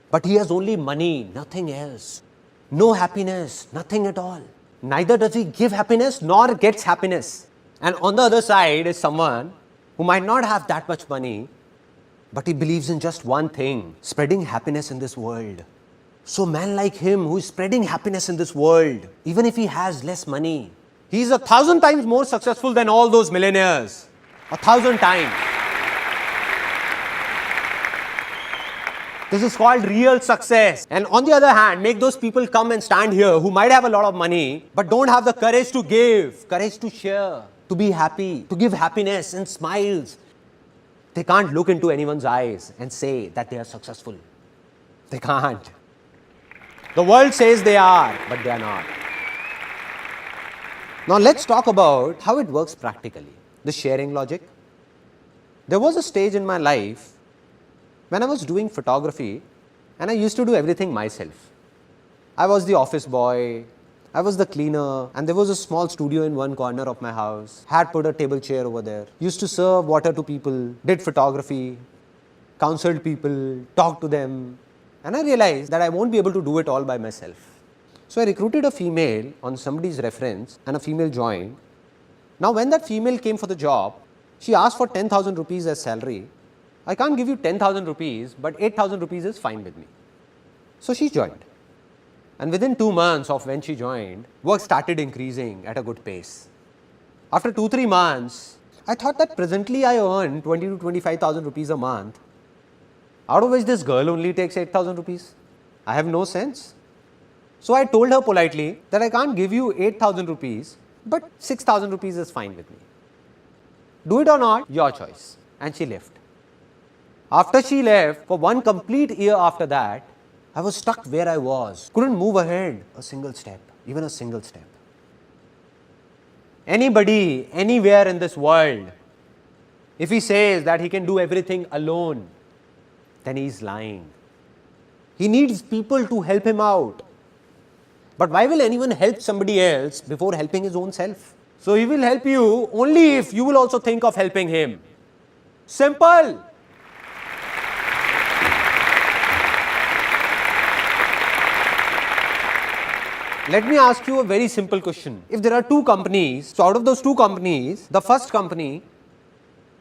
S2: but he has only money, nothing else. No happiness, nothing at all. Neither does he give happiness nor gets happiness. And on the other side is someone who might not have that much money, but he believes in just one thing, spreading happiness in this world. So man like him who is spreading happiness in this world, even if he has less money, he is 1,000 times more successful than all those millionaires. 1,000 times. This is called real success. And on the other hand, make those people come and stand here who might have a lot of money, but don't have the courage to give, courage to share, to be happy, to give happiness and smiles. They can't look into anyone's eyes and say that they are successful. They can't. The world says they are, but they are not. Now let's talk about how it works practically. The sharing logic. There was a stage in my life when I was doing photography and I used to do everything myself. I was the office boy, I was the cleaner, and there was a small studio in one corner of my house. Had put a table chair over there. Used to serve water to people, did photography, counseled people, talked to them. And I realized that I won't be able to do it all by myself. So I recruited a female on somebody's reference and a female joined. Now when that female came for the job, she asked for 10,000 rupees as salary I can't give you 10,000 rupees, but 8,000 rupees is fine with me. So she joined. And within 2 months of when she joined, work started increasing at a good pace. After 2-3 months, I thought that presently I earn 20 to 25,000 rupees a month, out of which this girl only takes 8,000 rupees. I have no sense. So I told her politely that I can't give you 8,000 rupees, but 6,000 rupees is fine with me. Do it or not, your choice. And she left. After she left, for 1 complete year after that, I was stuck where I was, couldn't move ahead a single step, even a single step. Anybody, anywhere in this world, if he says that he can do everything alone, then he is lying. He needs people to help him out. But why will anyone help somebody else before helping his own self? So he will help you only if you will also think of helping him. Simple. Let me ask you a very simple question. If there are 2 companies, so out of those 2 companies, the first company,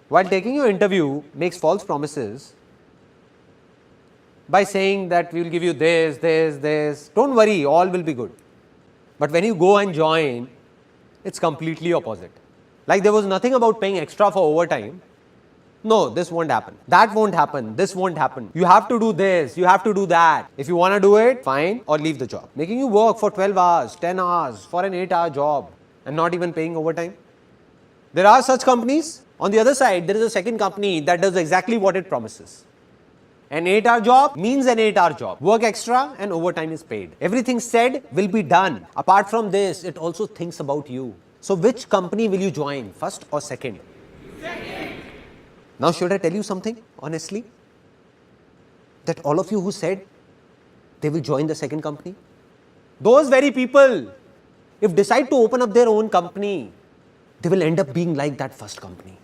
S2: while taking your interview, makes false promises by saying that we will give you this, don't worry, all will be good. But when you go and join, it's completely opposite. Like there was nothing about paying extra for overtime. No, this won't happen. That won't happen. This won't happen. You have to do this. You have to do that. If you want to do it, fine, or leave the job. Making you work for 12 hours, 10 hours for an 8-hour job and not even paying overtime. There are such companies. On the other side, there is a second company that does exactly what it promises. An 8-hour job means an 8-hour job. Work extra and overtime is paid. Everything said will be done. Apart from this, it also thinks about you. So which company will you join, first or second? Second. Now should I tell you something, honestly? That all of you who said they will join the second company, those very people, if decide to open up their own company, they will end up being like that first company.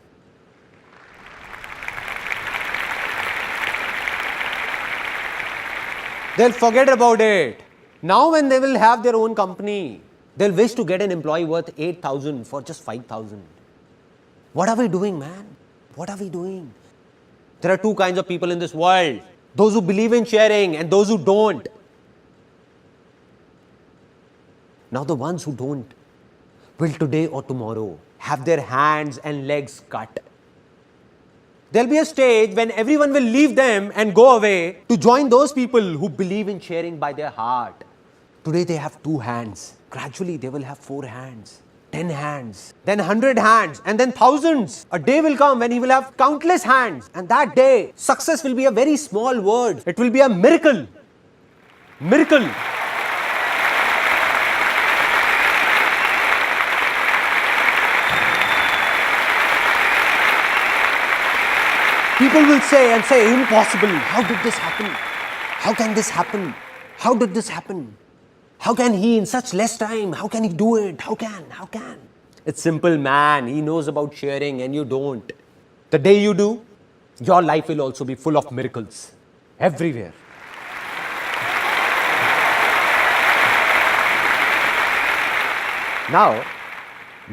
S2: They'll forget about it. Now when they will have their own company, they'll wish to get an employee worth 8,000 for just 5,000. What are we doing, man? What are we doing? There are 2 kinds of people in this world. Those who believe in sharing and those who don't. Now the ones who don't will today or tomorrow have their hands and legs cut. There'll be a stage when everyone will leave them and go away to join those people who believe in sharing by their heart. Today they have 2 hands. Gradually they will have 4 hands, 10 hands, then 100 hands, and then thousands. A day will come when he will have countless hands, and that day success will be a very small word. It will be a miracle. Miracle. People will say impossible. How did this happen? How can this happen? How did this happen? How can he in such less time? How can he do it? How can? It's simple, man. He knows about sharing and you don't. The day you do, your life will also be full of miracles. Everywhere. Now,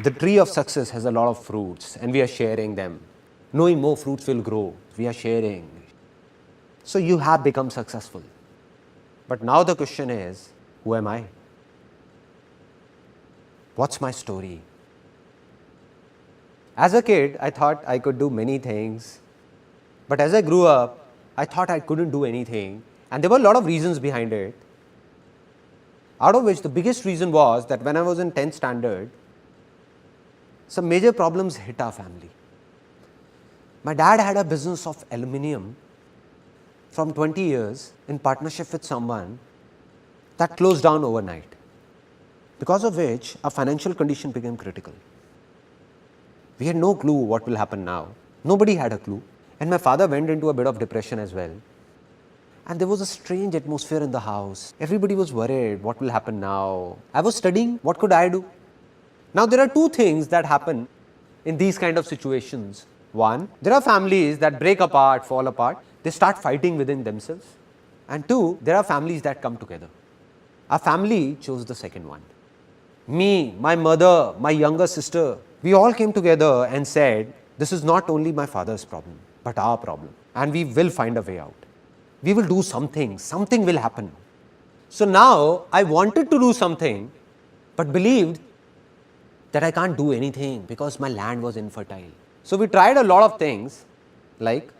S2: the tree of success has a lot of fruits and we are sharing them. Knowing more fruits will grow. We are sharing. So you have become successful. But now the question is, who am I? What's my story? As a kid, I thought I could do many things. But as I grew up, I thought I couldn't do anything. And there were a lot of reasons behind it. Out of which the biggest reason was that when I was in 10th standard, some major problems hit our family. My dad had a business of aluminium from 20 years in partnership with someone that closed down overnight, because of which our financial condition became critical. We had no clue what will happen now. Nobody had a clue. And my father went into a bit of depression as well. And there was a strange atmosphere in the house. Everybody was worried, what will happen now? I was studying, what could I do? Now there are 2 things that happen in these kind of situations. 1, there are families that break apart, fall apart. They start fighting within themselves. And 2, there are families that come together. Our family chose the second one. Me, my mother, my younger sister, we all came together and said, this is not only my father's problem, but our problem. and we will find a way out. We will do something, something will happen. So now I wanted to do something, but believed that I can't do anything because my land was infertile. So we tried a lot of things, like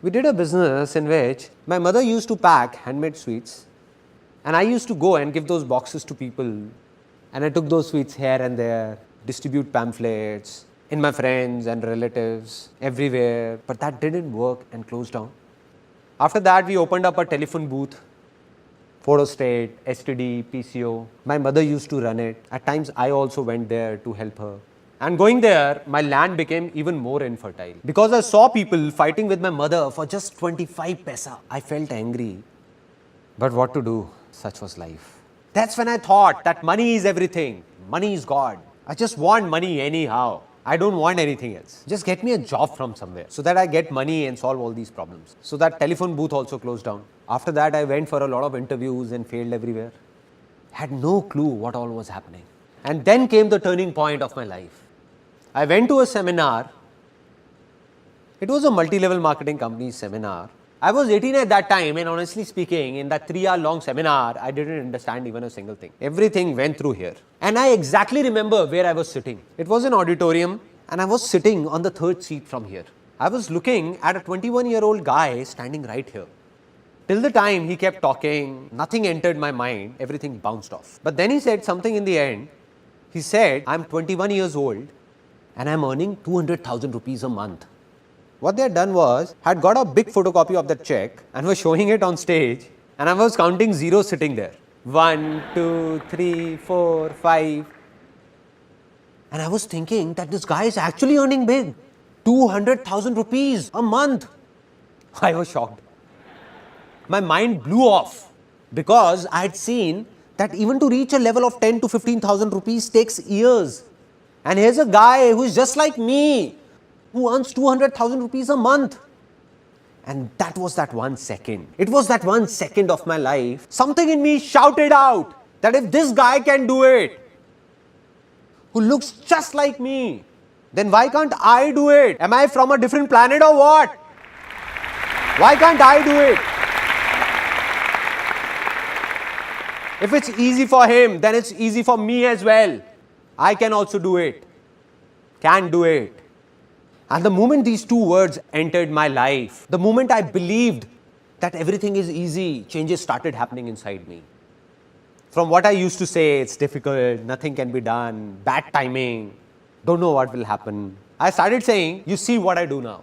S2: we did a business in which my mother used to pack handmade sweets, and I used to go and give those boxes to people, and I took those sweets here and there, distribute pamphlets in my friends and relatives everywhere, but that didn't work and closed down. After that, we opened up a telephone booth, Photostate, STD, PCO. My mother used to run it. At times, I also went there to help her. And going there, my land became even more infertile. Because I saw people fighting with my mother for just 25 paisa, I felt angry. But what to do? Such was life. That's when I thought that money is everything. Money is God. I just want money anyhow. I don't want anything else. Just get me a job from somewhere so that I get money and solve all these problems. So that telephone booth also closed down. After that, I went for a lot of interviews and failed everywhere. Had no clue what all was happening. And then came the turning point of my life. I went to a seminar. It was a multi-level marketing company seminar. I was 18 at that time, and honestly speaking, in that 3-hour long seminar, I didn't understand even a single thing. Everything went through here. And I exactly remember where I was sitting. It was an auditorium, and I was sitting on the third seat from here. I was looking at a 21-year-old guy standing right here. Till the time he kept talking, nothing entered my mind, everything bounced off. But then he said something in the end. He said, I'm 21 years old, and I'm earning 200,000 rupees a month. What they had done was, had got a big photocopy of that check and was showing it on stage, and I was counting zeros sitting there. 1, 2, 3, 4, 5. And I was thinking that this guy is actually earning big. 200,000 rupees a month. I was shocked. My mind blew off because I had seen that even to reach a level of 10 to 15,000 rupees takes years. And here's a guy who is just like me, who earns 200,000 rupees a month. And that was that 1 second. It was that 1 second of my life. Something in me shouted out that if this guy can do it, who looks just like me, then why can't I do it? Am I from a different planet or what? Why can't I do it? If it's easy for him, then it's easy for me as well. I can also do it. Can do it. And the moment these two words entered my life, the moment I believed that everything is easy, changes started happening inside me. From what I used to say, it's difficult, nothing can be done, bad timing, don't know what will happen. I started saying, you see what I do now.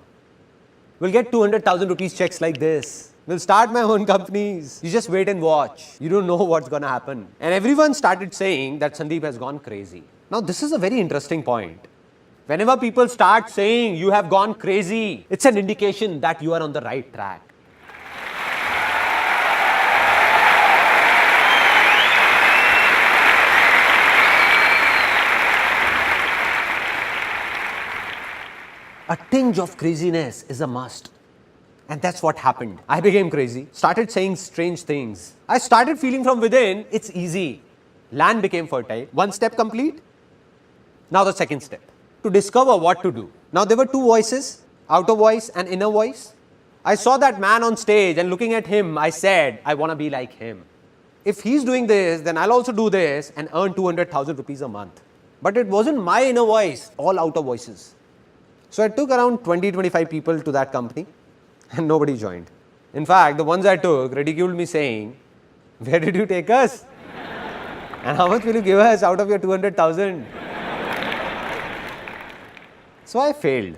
S2: We'll get 200,000 rupees checks like this. We'll start my own companies. You just wait and watch. You don't know what's going to happen. And everyone started saying that Sandeep has gone crazy. Now, this is a very interesting point. Whenever people start saying you have gone crazy, it's an indication that you are on the right track. A tinge of craziness is a must. And that's what happened. I became crazy, started saying strange things. I started feeling from within, it's easy. Land became fertile. One step complete. Now the second step, to discover what to do. Now there were two voices, outer voice and inner voice. I saw that man on stage and looking at him, I said, I want to be like him. If he's doing this, then I'll also do this and earn 200,000 rupees a month. But it wasn't my inner voice, all outer voices. So I took around 20-25 people to that company and nobody joined. In fact, the ones I took ridiculed me saying, where did you take us? And how much will you give us out of your 200,000? So I failed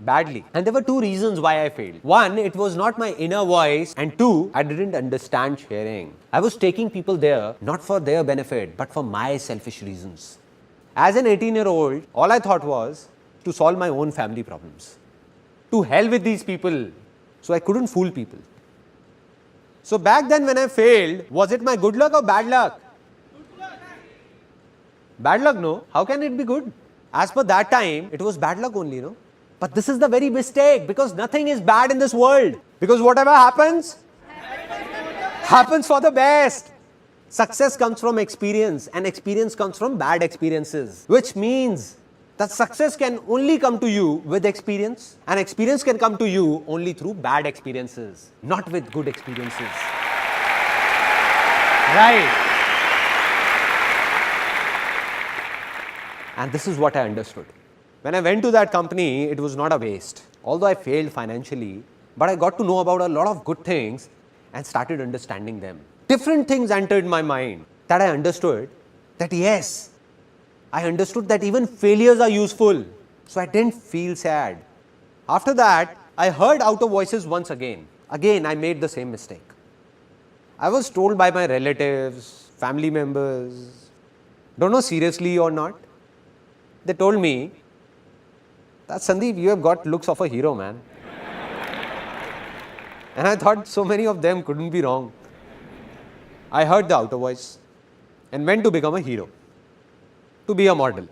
S2: badly. And there were two reasons why I failed. One, it was not my inner voice. And two, I didn't understand sharing. I was taking people there not for their benefit, but for my selfish reasons. As an 18-year-old, all I thought was to solve my own family problems. To hell with these people. So I couldn't fool people. So back then when I failed, was it my good luck or bad luck? Good luck. Bad luck, no. How can it be good? As per that time, it was bad luck only, no? But this is the very mistake, because nothing is bad in this world. Because whatever happens, happens for the best. Success comes from experience, and experience comes from bad experiences. Which means that success can only come to you with experience, and experience can come to you only through bad experiences, not with good experiences. Right. And this is what I understood. When I went to that company, it was not a waste. Although I failed financially, but I got to know about a lot of good things and started understanding them. Different things entered my mind that I understood that yes, I understood that even failures are useful. So I didn't feel sad. After that, I heard outer voices once again. Again, I made the same mistake. I was told by my relatives, family members, don't know seriously or not. They told me that Sandeep, you have got looks of a hero, man. And I thought so many of them couldn't be wrong. I heard the outer voice and went to become a hero, to be a model.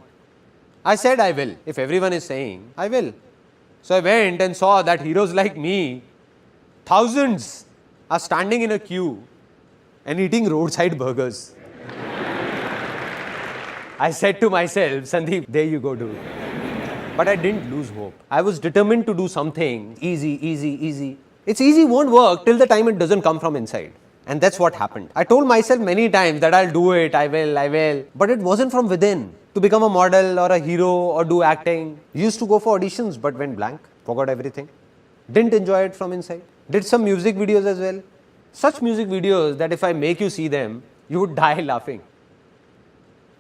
S2: I said I will. If everyone is saying, I will. So I went and saw that heroes like me, thousands, are standing in a queue and eating roadside burgers. I said to myself, Sandeep, there you go, dude. But I didn't lose hope. I was determined to do something easy. It's easy won't work till the time it doesn't come from inside. And that's what happened. I told myself many times that I'll do it, I will. But it wasn't from within. To become a model or a hero or do acting. Used to go for auditions but went blank. Forgot everything. Didn't enjoy it from inside. Did some music videos as well. Such music videos that if I make you see them, you would die laughing.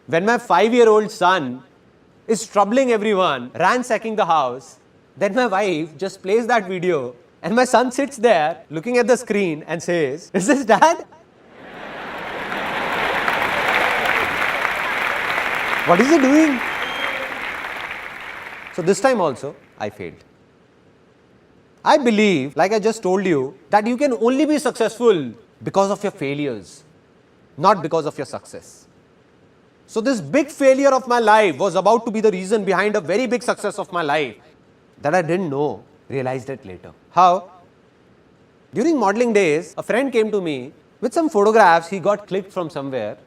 S2: When my 5-year-old son is troubling everyone, ransacking the house, then my wife just plays that video and my son sits there looking at the screen and says, "Is this dad? What is he doing?" So this time also, I failed. I believe, like I just told you, that you can only be successful because of your failures, not because of your success. So this big failure of my life was about to be the reason behind a very big success of my life that I didn't know, realized it later. How? During modeling days, a friend came to me with some photographs he got clicked from somewhere,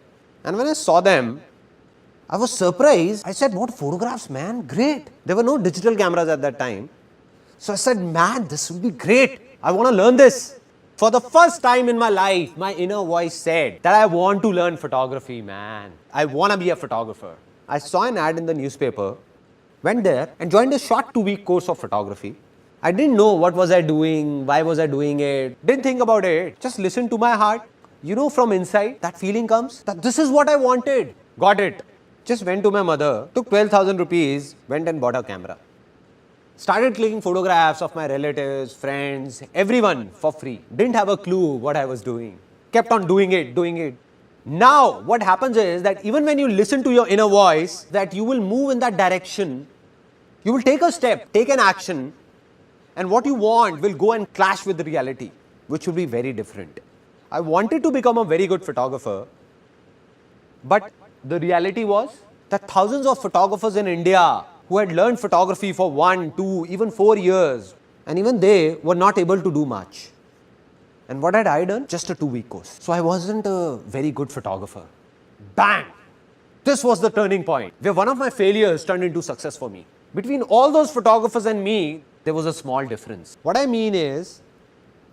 S2: and when I saw them, I was surprised. I said, "What photographs, man? Great." There were no digital cameras at that time. So I said, "Man, this will be great. I want to learn this." For the first time in my life, my inner voice said that I want to learn photography, man. I want to be a photographer. I saw an ad in the newspaper, went there and joined a short 2-week course of photography. I didn't know what was I doing, why was I doing it, didn't think about it, just listened to my heart. You know, from inside, that feeling comes that this is what I wanted. Got it. Just went to my mother, took 12,000 rupees, went and bought a camera. Started clicking photographs of my relatives, friends, everyone for free. Didn't have a clue what I was doing. Kept on doing it. Now, what happens is that even when you listen to your inner voice, that you will move in that direction, you will take a step, take an action, and what you want will go and clash with the reality, which will be very different. I wanted to become a very good photographer, but the reality was that thousands of photographers in India who had learned photography for 1, 2, even 4 years, and even they were not able to do much. And what had I done? Just a 2-week course. So I wasn't a very good photographer. Bang! This was the turning point where one of my failures turned into success for me. Between all those photographers and me, there was a small difference. What I mean is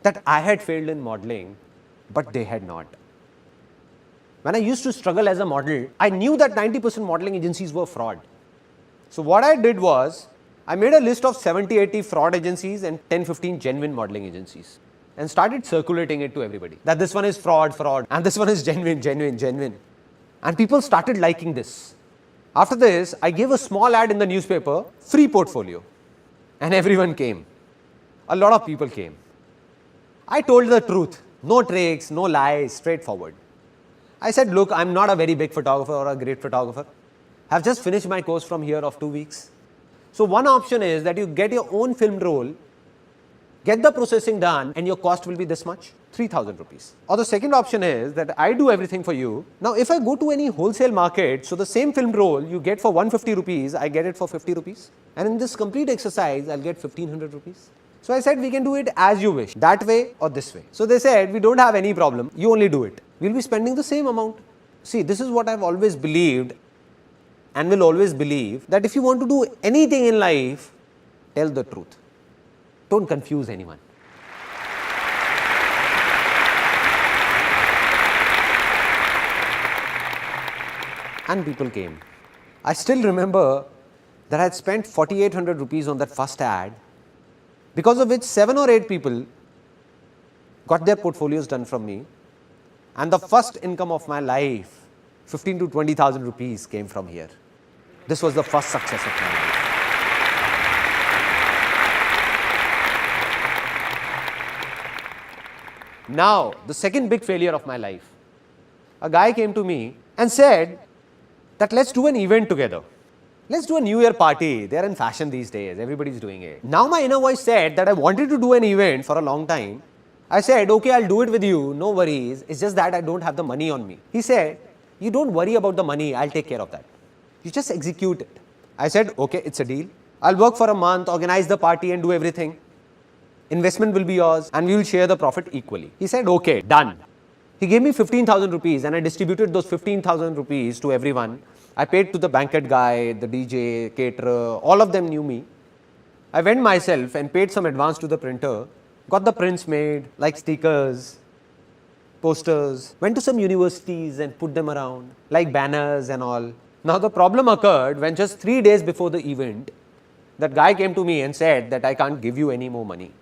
S2: that I had failed in modeling, but they had not. When I used to struggle as a model, I knew that 90% modeling agencies were fraud. So what I did was, I made a list of 70-80 fraud agencies and 10-15 genuine modeling agencies and started circulating it to everybody. That this one is fraud, and this one is genuine. And people started liking this. After this, I gave a small ad in the newspaper, free portfolio. And everyone came. A lot of people came. I told the truth. No tricks, no lies, straightforward. I said, look, I'm not a very big photographer or a great photographer. I've just finished my course from here of 2 weeks. So one option is that you get your own film roll, get the processing done, and your cost will be this much, 3,000 rupees. Or the second option is that I do everything for you. Now, if I go to any wholesale market, so the same film roll you get for 150 rupees, I get it for 50 rupees. And in this complete exercise, I'll get 1,500 rupees. So I said, we can do it as you wish, that way or this way. So they said, we don't have any problem, you only do it. We'll be spending the same amount. See, this is what I've always believed. and will always believe that if you want to do anything in life, tell the truth. Don't confuse anyone. And people came. I still remember that I had spent 4,800 rupees on that first ad, because of which 7 or 8 people got their portfolios done from me, and the first income of my life, 15 to 20,000 rupees, came from here. This was the first success of my life. Now, the second big failure of my life. A guy came to me and said that let's do an event together. Let's do a New Year party. They're in fashion these days. Everybody's doing it. Now my inner voice said that I wanted to do an event for a long time. I said, okay, I'll do it with you. No worries. It's just that I don't have the money on me. He said, you don't worry about the money. I'll take care of that. You just execute it. I said, okay, it's a deal. I'll work for a month, organize the party and do everything. Investment will be yours and we will share the profit equally. He said, okay, done. He gave me 15,000 rupees and I distributed those 15,000 rupees to everyone. I paid to the banquet guy, the DJ, caterer, all of them knew me. I went myself and paid some advance to the printer, got the prints made, like stickers, posters, went to some universities and put them around, like banners and all. Now the problem occurred when just 3 days before the event, that guy came to me and said that I can't give you any more money.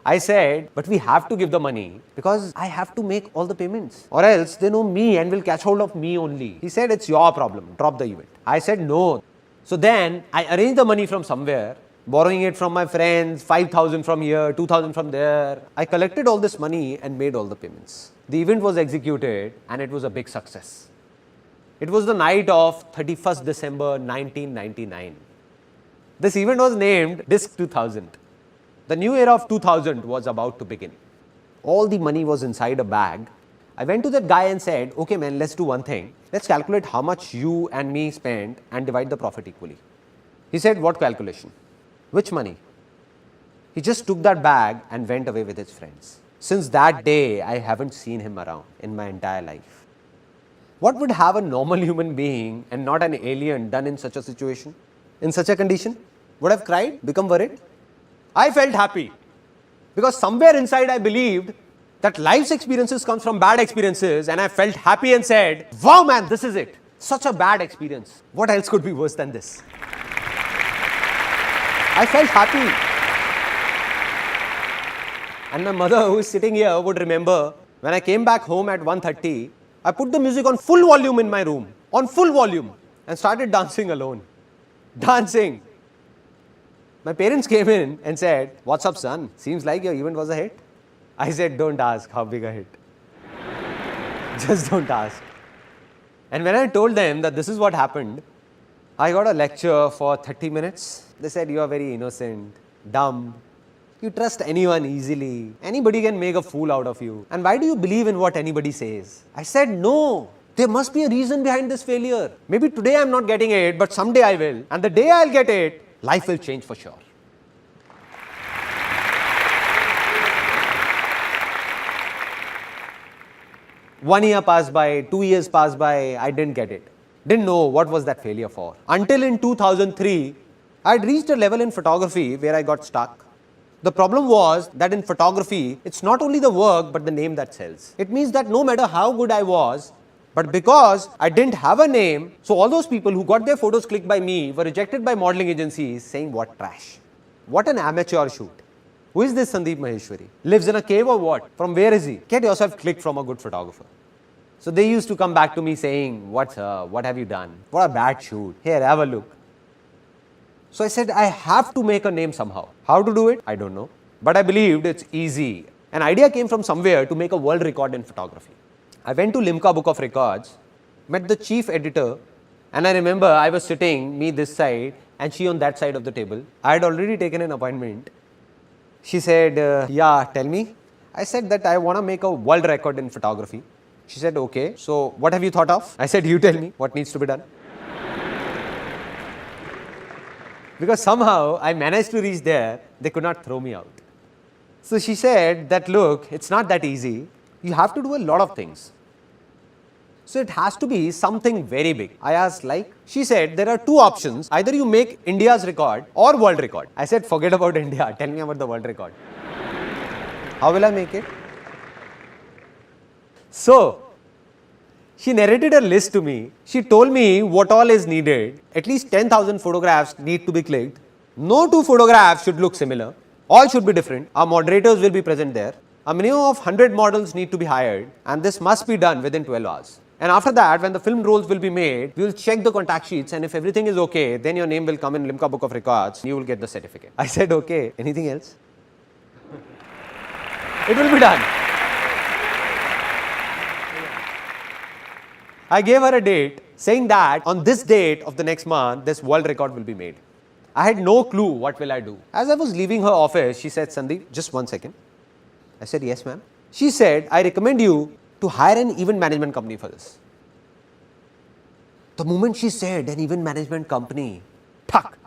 S2: I said, but we have to give the money because I have to make all the payments, or else they know me and will catch hold of me only. He said, it's your problem, drop the event. I said, no. So then I arranged the money from somewhere, borrowing it from my friends, 5,000 from here, 2,000 from there. I collected all this money and made all the payments. The event was executed and it was a big success. It was the night of 31st December 1999. This event was named Disc 2000. The new era of 2000 was about to begin. All the money was inside a bag. I went to that guy and said, okay man, let's do one thing. Let's calculate how much you and me spent and divide the profit equally. He said, what calculation? Which money? He just took that bag and went away with his friends. Since that day, I haven't seen him around in my entire life. What would have a normal human being and not an alien done in such a situation? In such a condition? Would have cried? Become worried? I felt happy because somewhere inside I believed that life's experiences comes from bad experiences, and I felt happy and said, wow man, this is it. Such a bad experience. What else could be worse than this? I felt happy. And my mother, who is sitting here, would remember when I came back home at 1:30, I put the music on full volume in my room, on full volume, and started dancing alone. Dancing. My parents came in and said, what's up son? Seems like your event was a hit. I said, don't ask how big a hit. Just don't ask. And when I told them that this is what happened, I got a lecture for 30 minutes. They said, you are very innocent, dumb. You trust anyone easily. Anybody can make a fool out of you. And why do you believe in what anybody says? I said, no. There must be a reason behind this failure. Maybe today I'm not getting it, but someday I will. And the day I'll get it, life will change for sure. One year passed by, 2 years passed by, I didn't get it. Didn't know what was that failure for. Until in 2003, I'd reached a level in photography where I got stuck. The problem was that in photography, it's not only the work but the name that sells. It means that no matter how good I was, but because I didn't have a name, so all those people who got their photos clicked by me were rejected by modeling agencies saying, what trash. What an amateur shoot. Who is this Sandeep Maheshwari? Lives in a cave or what? From where is he? Get yourself clicked from a good photographer. So they used to come back to me saying, what have you done? What a bad shoot. Here, have a look. So I said, I have to make a name somehow. How to do it? I don't know. But I believed it's easy. An idea came from somewhere to make a world record in photography. I went to Limca Book of Records, met the chief editor, and I remember I was sitting, me this side, and she on that side of the table. I had already taken an appointment. She said, yeah, tell me. I said that I want to make a world record in photography. She said, okay, so what have you thought of? I said, you tell me what needs to be done. Because somehow I managed to reach there, they could not throw me out. So she said that, look, it's not that easy. You have to do a lot of things. So it has to be something very big. I asked like, she said there are two options. Either you make India's record or world record. I said forget about India, tell me about the world record. How will I make it? So, she narrated a list to me. She told me what all is needed. At least 10,000 photographs need to be clicked. No two photographs should look similar. All should be different. Our moderators will be present there. A minimum of 100 models need to be hired, and this must be done within 12 hours. And after that, when the film rolls will be made, we will check the contact sheets, and if everything is okay, then your name will come in Limca Book of Records. You will get the certificate. I said, okay. Anything else? It will be done. I gave her a date saying that on this date of the next month, this world record will be made. I had no clue what will I do. As I was leaving her office, she said, Sandeep, just 1 second. I said, yes, ma'am. She said, I recommend you to hire an event management company for this. The moment she said an event management company, tuck.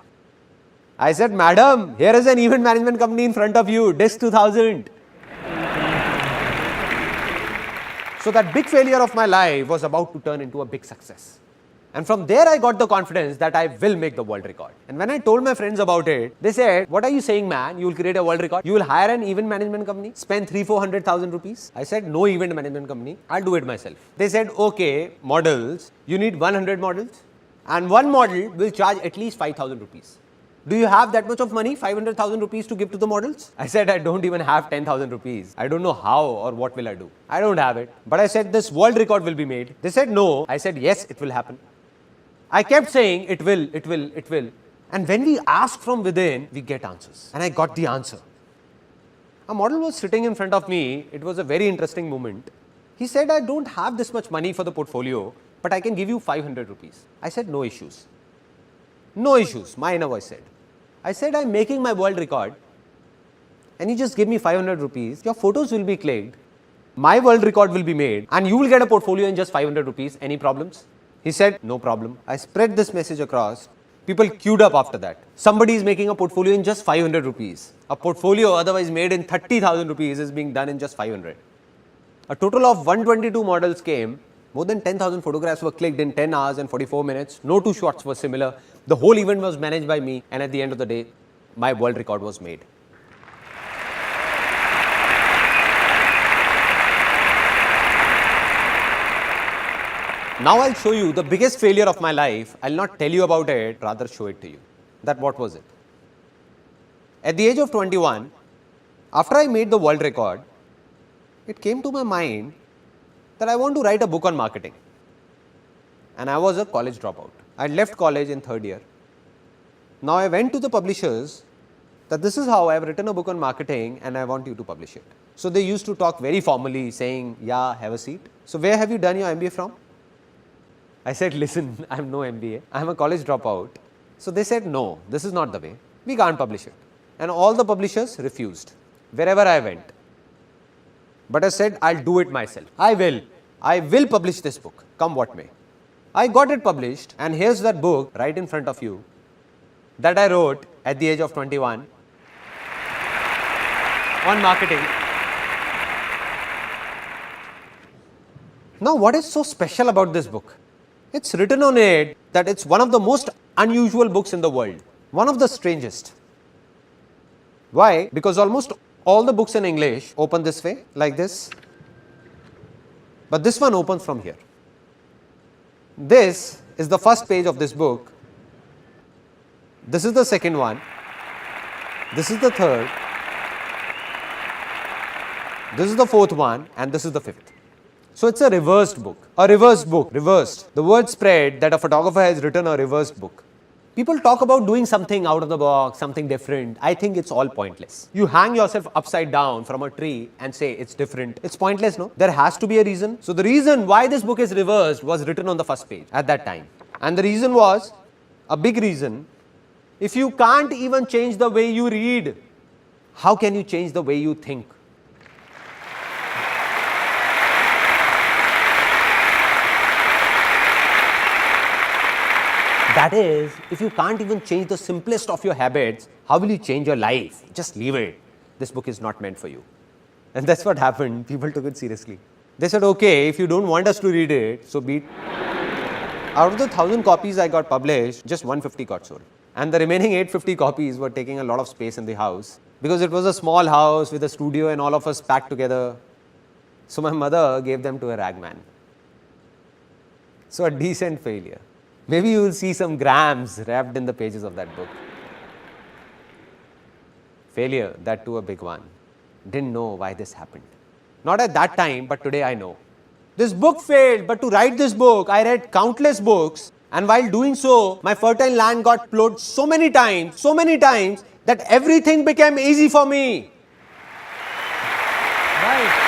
S2: I said, madam, here is an event management company in front of you, DISC 2000. So that big failure of my life was about to turn into a big success. And from there I got the confidence that I will make the world record. And when I told my friends about it, they said, what are you saying, man? You will create a world record? You will hire an event management company? Spend 300,000-400,000 rupees? I said, no event management company. I'll do it myself. They said, okay, models. You need 100 models. And one model will charge at least 5,000 rupees. Do you have that much of money, 500,000 rupees to give to the models? I said, I don't even have 10,000 rupees. I don't know how or what will I do. I don't have it. But I said, this world record will be made. They said, no. I said, yes, it will happen. I kept saying, it will, it will, it will. And when we ask from within, we get answers. And I got the answer. A model was sitting in front of me. It was a very interesting moment. He said, I don't have this much money for the portfolio, but I can give you 500 rupees. I said, no issues. No issues, my inner voice said. I said, I'm making my world record and you just give me 500 rupees. Your photos will be clicked. My world record will be made and you will get a portfolio in just 500 rupees. Any problems? He said, no problem. I spread this message across. People queued up after that. Somebody is making a portfolio in just 500 rupees. A portfolio otherwise made in 30,000 rupees is being done in just 500. A total of 122 models came. More than 10,000 photographs were clicked in 10 hours and 44 minutes. No two shots were similar. The whole event was managed by me, and at the end of the day, my world record was made. Now I'll show you the biggest failure of my life. I'll not tell you about it, rather show it to you. That what was it? At the age of 21, after I made the world record, it came to my mind that I want to write a book on marketing. And I was a college dropout. I left college in 3rd year. Now I went to the publishers that this is how I have written a book on marketing and I want you to publish it. So they used to talk very formally saying, yeah, have a seat. So where have you done your MBA from? I said, listen, I have no MBA. I am a college dropout. So they said, no, this is not the way. We can't publish it. And all the publishers refused wherever I went. But I said, I'll do it myself. I will publish this book, come what may. I got it published and here's that book right in front of you that I wrote at the age of 21 on marketing. Now what is so special about this book? It's written on it that it's one of the most unusual books in the world, one of the strangest. Why? Because almost all the books in English open this way, like this, but this one opens from here. This is the first page of this book. This is the second one. This is the third. This is the fourth one, and this is the fifth. So it's a reversed book. A reversed book. Reversed. The word spread that a photographer has written a reversed book. People talk about doing something out of the box, something different. I think it's all pointless. You hang yourself upside down from a tree and say it's different. It's pointless, no? There has to be a reason. So the reason why this book is reversed was written on the first page at that time. And the reason was, a big reason, if you can't even change the way you read, how can you change the way you think? That is, if you can't even change the simplest of your habits, how will you change your life? Just leave it. This book is not meant for you. And that's what happened. People took it seriously. They said, okay, if you don't want us to read it, so be it. Out of the 1,000 copies I got published, just 150 got sold. And the remaining 850 copies were taking a lot of space in the house because it was a small house with a studio and all of us packed together. So my mother gave them to a ragman. So a decent failure. Maybe you will see some grams wrapped in the pages of that book. Failure, that too a big one. Didn't know why this happened. Not at that time, but today I know. This book failed, but to write this book, I read countless books, and while doing so, my fertile land got plowed so many times, that everything became easy for me. Right.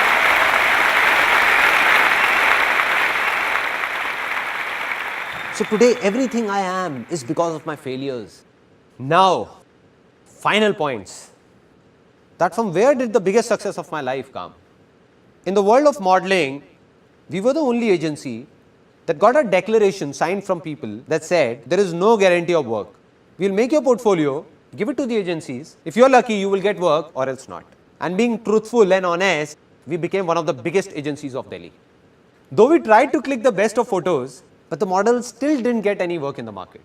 S2: So today, everything I am is because of my failures. Now, final points. That from where did the biggest success of my life come? In the world of modeling, we were the only agency that got a declaration signed from people that said there is no guarantee of work. We'll make your portfolio, give it to the agencies. If you're lucky, you will get work or else not. And being truthful and honest, we became one of the biggest agencies of Delhi. Though we tried to click the best of photos, but the models still didn't get any work in the market.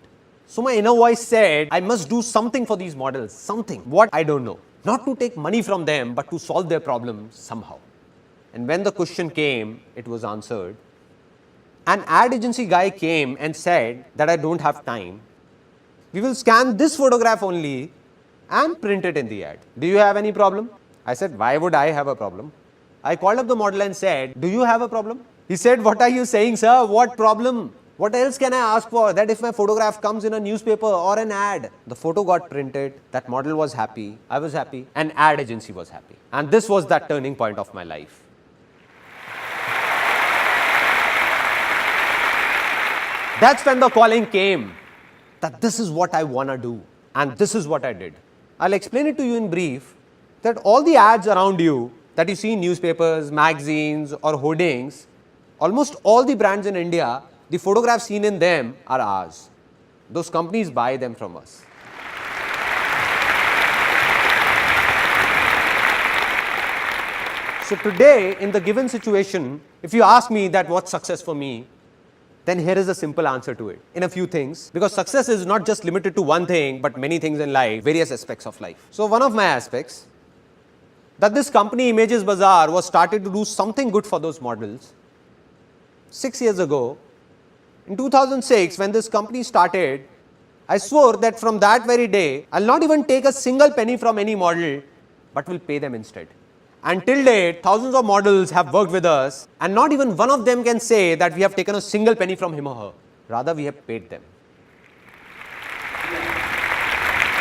S2: So my inner voice said, I must do something for these models, something. What? I don't know. Not to take money from them, but to solve their problems somehow. And when the question came, it was answered. An ad agency guy came and said that I don't have time. We will scan this photograph only and print it in the ad. Do you have any problem? I said, why would I have a problem? I called up the model and said, do you have a problem? He said, what are you saying, sir? What problem? What else can I ask for? That if my photograph comes in a newspaper or an ad, the photo got printed, that model was happy, I was happy, and ad agency was happy. And this was that turning point of my life. That's when the calling came that this is what I want to do. And this is what I did. I'll explain it to you in brief that all the ads around you that you see in newspapers, magazines, or hoardings, almost all the brands in India, the photographs seen in them are ours. Those companies buy them from us. So today, in the given situation, if you ask me that what's success for me, then here is a simple answer to it in a few things, because success is not just limited to one thing, but many things in life, various aspects of life. So one of my aspects, that this company Images Bazaar was started to do something good for those models 6 years ago. In 2006, when this company started, I swore that from that very day, I'll not even take a single penny from any model, but will pay them instead. And till date, thousands of models have worked with us, and not even one of them can say that we have taken a single penny from him or her. Rather, we have paid them.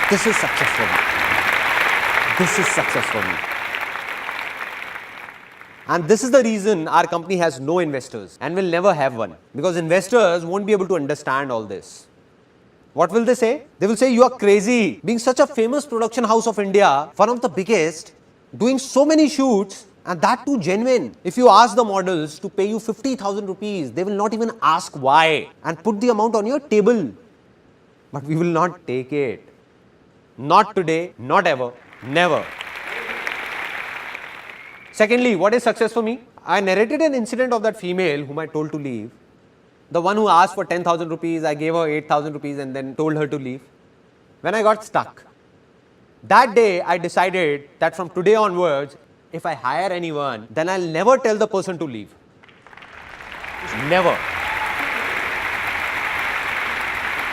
S2: This is success for me. This is success for me. And this is the reason our company has no investors and will never have one, because investors won't be able to understand all this. What will they say? They will say, you are crazy. Being such a famous production house of India, one of the biggest, doing so many shoots, and that too genuine. If you ask the models to pay you 50,000 rupees, they will not even ask why and put the amount on your table. But we will not take it. Not today, not ever, never. Secondly, what is success for me? I narrated an incident of that female whom I told to leave. The one who asked for 10,000 rupees, I gave her 8,000 rupees and then told her to leave. When I got stuck, that day I decided that from today onwards, if I hire anyone, then I'll never tell the person to leave. Never.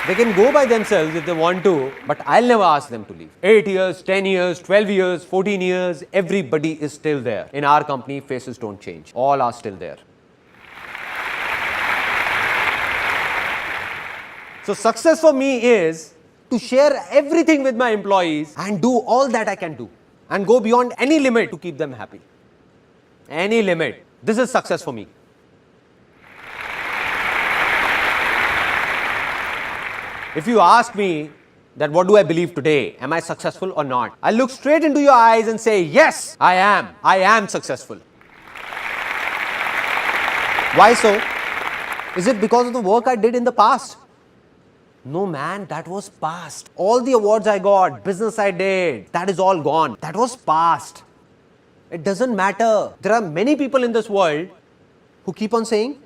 S2: They can go by themselves if they want to, but I'll never ask them to leave. 8 years, 10 years, 12 years, 14 years, everybody is still there. In our company, faces don't change. All are still there. So success for me is to share everything with my employees and do all that I can do and go beyond any limit to keep them happy. Any limit. This is success for me. If you ask me that what do I believe today, am I successful or not? I'll look straight into your eyes and say, yes, I am successful. Why so? Is it because of the work I did in the past? No man, that was past. All the awards I got, business I did, that is all gone. That was past. It doesn't matter. There are many people in this world who keep on saying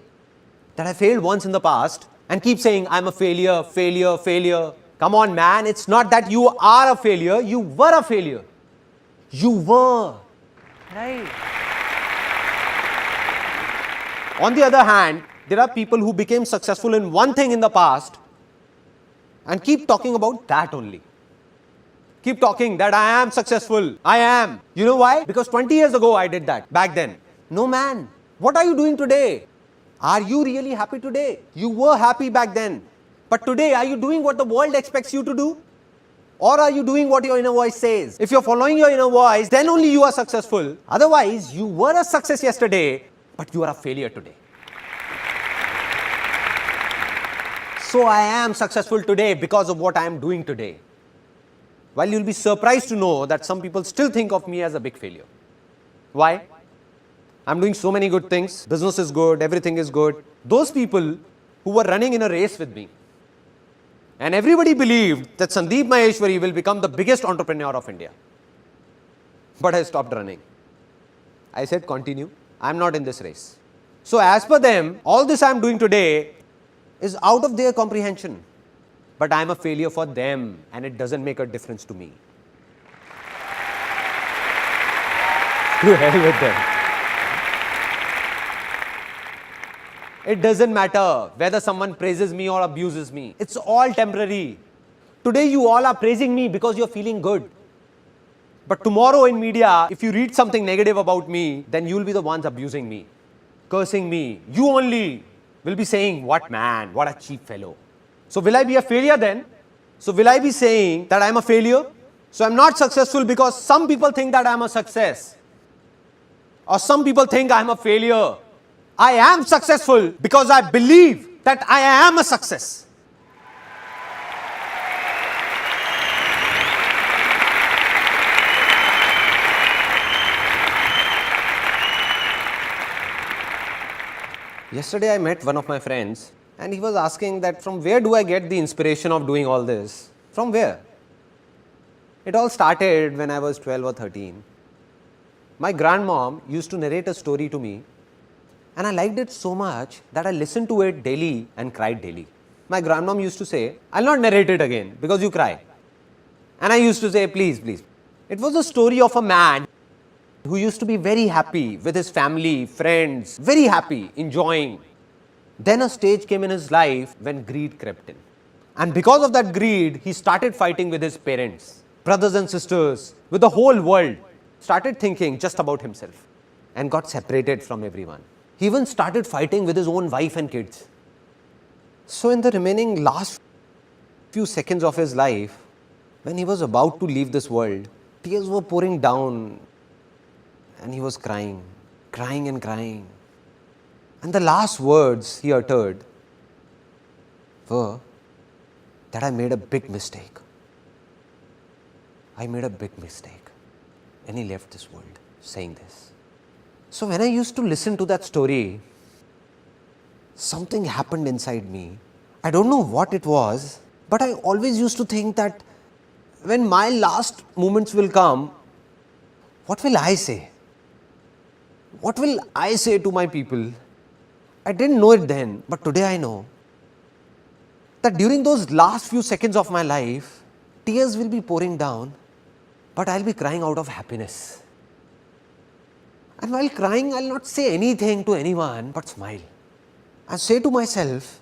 S2: that I failed once in the past and keep saying I'm a failure, failure, failure. Come on, man, it's not that you are a failure, you were a failure. You were. Right. On the other hand, there are people who became successful in one thing in the past and keep talking about that only. Keep talking that I am successful. I am. You know why? Because 20 years ago I did that back then. No, man. What are you doing today? Are you really happy today? You were happy back then. But today, are you doing what the world expects you to do? Or are you doing what your inner voice says? If you're following your inner voice, then only you are successful. Otherwise, you were a success yesterday, but you are a failure today. So I am successful today because of what I am doing today. While you'll be surprised to know that some people still think of me as a big failure. Why? I'm doing so many good things. Business is good, everything is good. Those people who were running in a race with me, and everybody believed that Sandeep Maheshwari will become the biggest entrepreneur of India. But I stopped running. I said, continue. I'm not in this race. So as per them, all this I'm doing today is out of their comprehension. But I'm a failure for them and it doesn't make a difference to me. To hell with them. It doesn't matter whether someone praises me or abuses me. It's all temporary. Today you all are praising me because you're feeling good. But tomorrow in media, if you read something negative about me, then you'll be the ones abusing me, cursing me. You only will be saying, what man, what a cheap fellow. So will I be a failure then? So will I be saying that I'm a failure? So I'm not successful because some people think that I'm a success. Or some people think I'm a failure. I am successful because I believe that I am a success. Yesterday I met one of my friends and he was asking that from where do I get the inspiration of doing all this? From where? It all started when I was 12 or 13. My grandmom used to narrate a story to me and I liked it so much that I listened to it daily and cried daily. My grandmom used to say, I'll not narrate it again because you cry. And I used to say, please, please. It was a story of a man who used to be very happy with his family, friends, very happy, enjoying. Then a stage came in his life when greed crept in. And because of that greed, he started fighting with his parents, brothers and sisters, with the whole world. Started thinking just about himself and got separated from everyone. He even started fighting with his own wife and kids. So in the remaining last few seconds of his life, when he was about to leave this world, tears were pouring down and he was crying, crying and crying. And the last words he uttered were that I made a big mistake. I made a big mistake. And he left this world saying this. So when I used to listen to that story, something happened inside me. I don't know what it was, but I always used to think that when my last moments will come, what will I say? What will I say to my people? I didn't know it then, but today I know that during those last few seconds of my life, tears will be pouring down, but I'll be crying out of happiness. And while crying, I'll not say anything to anyone but smile. And say to myself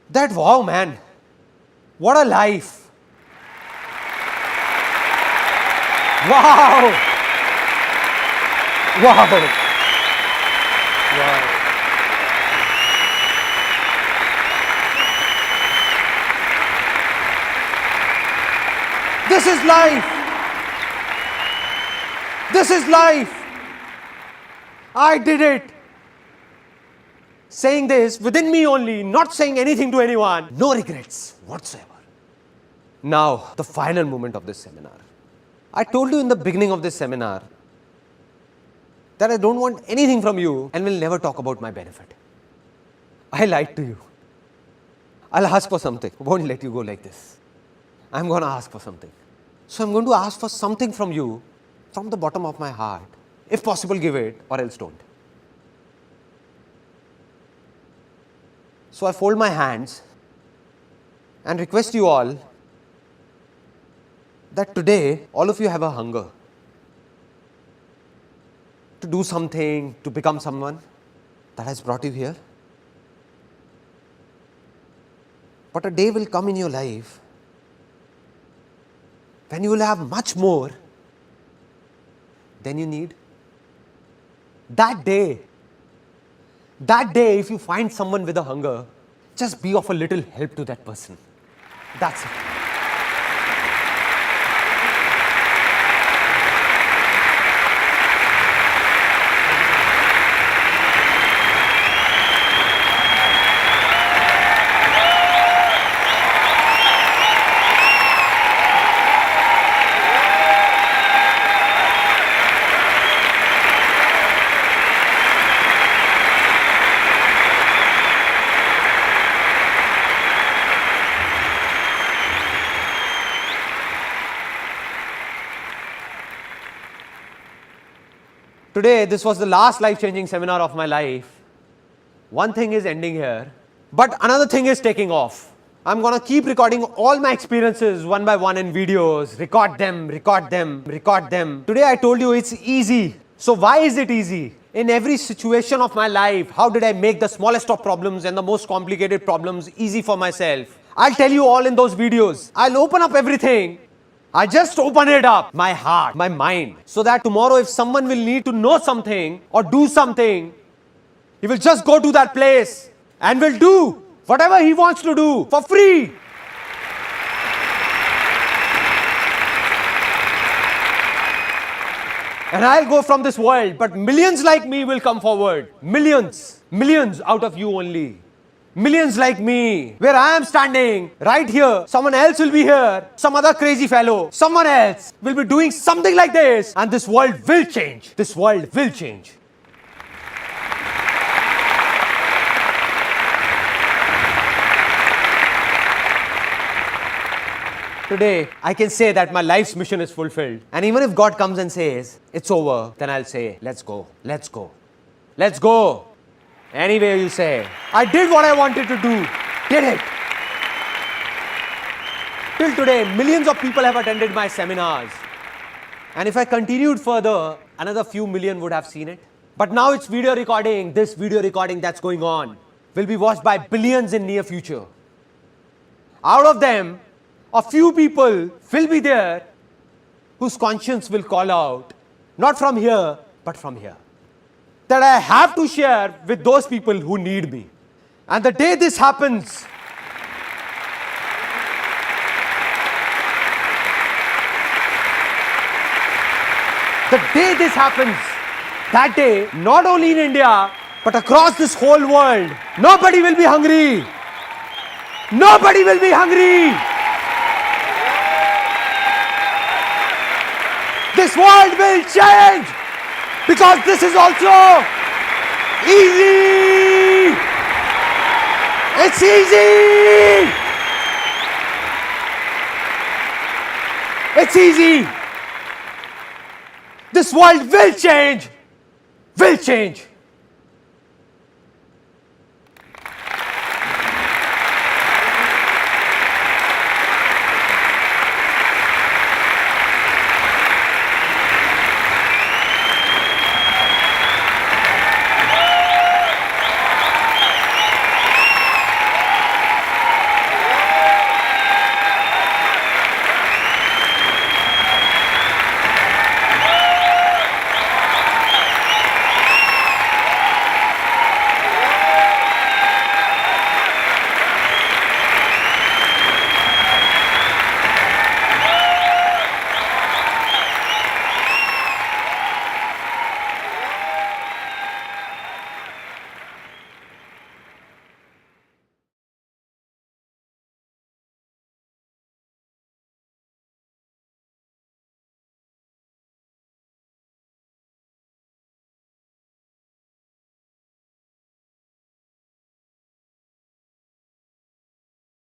S2: that, wow, man, what a life. Wow. Wow. Wow. This is life. This is life. I did it. Saying this within me only, not saying anything to anyone, no regrets whatsoever. Now, the final moment of this seminar. I told you in the beginning of this seminar that I don't want anything from you and will never talk about my benefit. I lied to you. I'll ask for something. Won't let you go like this. I'm going to ask for something. So I'm going to ask for something from you from the bottom of my heart. If possible, give it or else don't. So I fold my hands and request you all that today all of you have a hunger to do something, to become someone that has brought you here. But a day will come in your life when you will have much more than you need. That day, if you find someone with a hunger, just be of a little help to that person. That's it. Today, this was the last life-changing seminar of my life. One thing is ending here, but another thing is taking off. I'm gonna keep recording all my experiences one by one in videos, record them. Today I told you it's easy. So why is it easy? In every situation of my life, how did I make the smallest of problems and the most complicated problems easy for myself? I'll tell you all in those videos. I'll open up everything. I just open it up, my heart, my mind, so that tomorrow if someone will need to know something or do something, he will just go to that place and will do whatever he wants to do for free. And I'll go from this world, but millions like me will come forward. Millions out of you only. Millions like me, where I am standing, right here, someone else will be here, some other crazy fellow, someone else will be doing something like this, and this world will change. This world will change. Today, I can say that my life's mission is fulfilled. And even if God comes and says, it's over, then I'll say, let's go. Anyway, you say, I did what I wanted to do, did it. Till today, millions of people have attended my seminars. And if I continued further, another few million would have seen it. But now it's video recording, this video recording that's going on will be watched by billions in near future. Out of them, a few people will be there whose conscience will call out, not from here, but from here, that I have to share with those people who need me. And the day this happens, that day, not only in India, but across this whole world, nobody will be hungry. This world will change. Because this is also easy. It's easy. This world will change.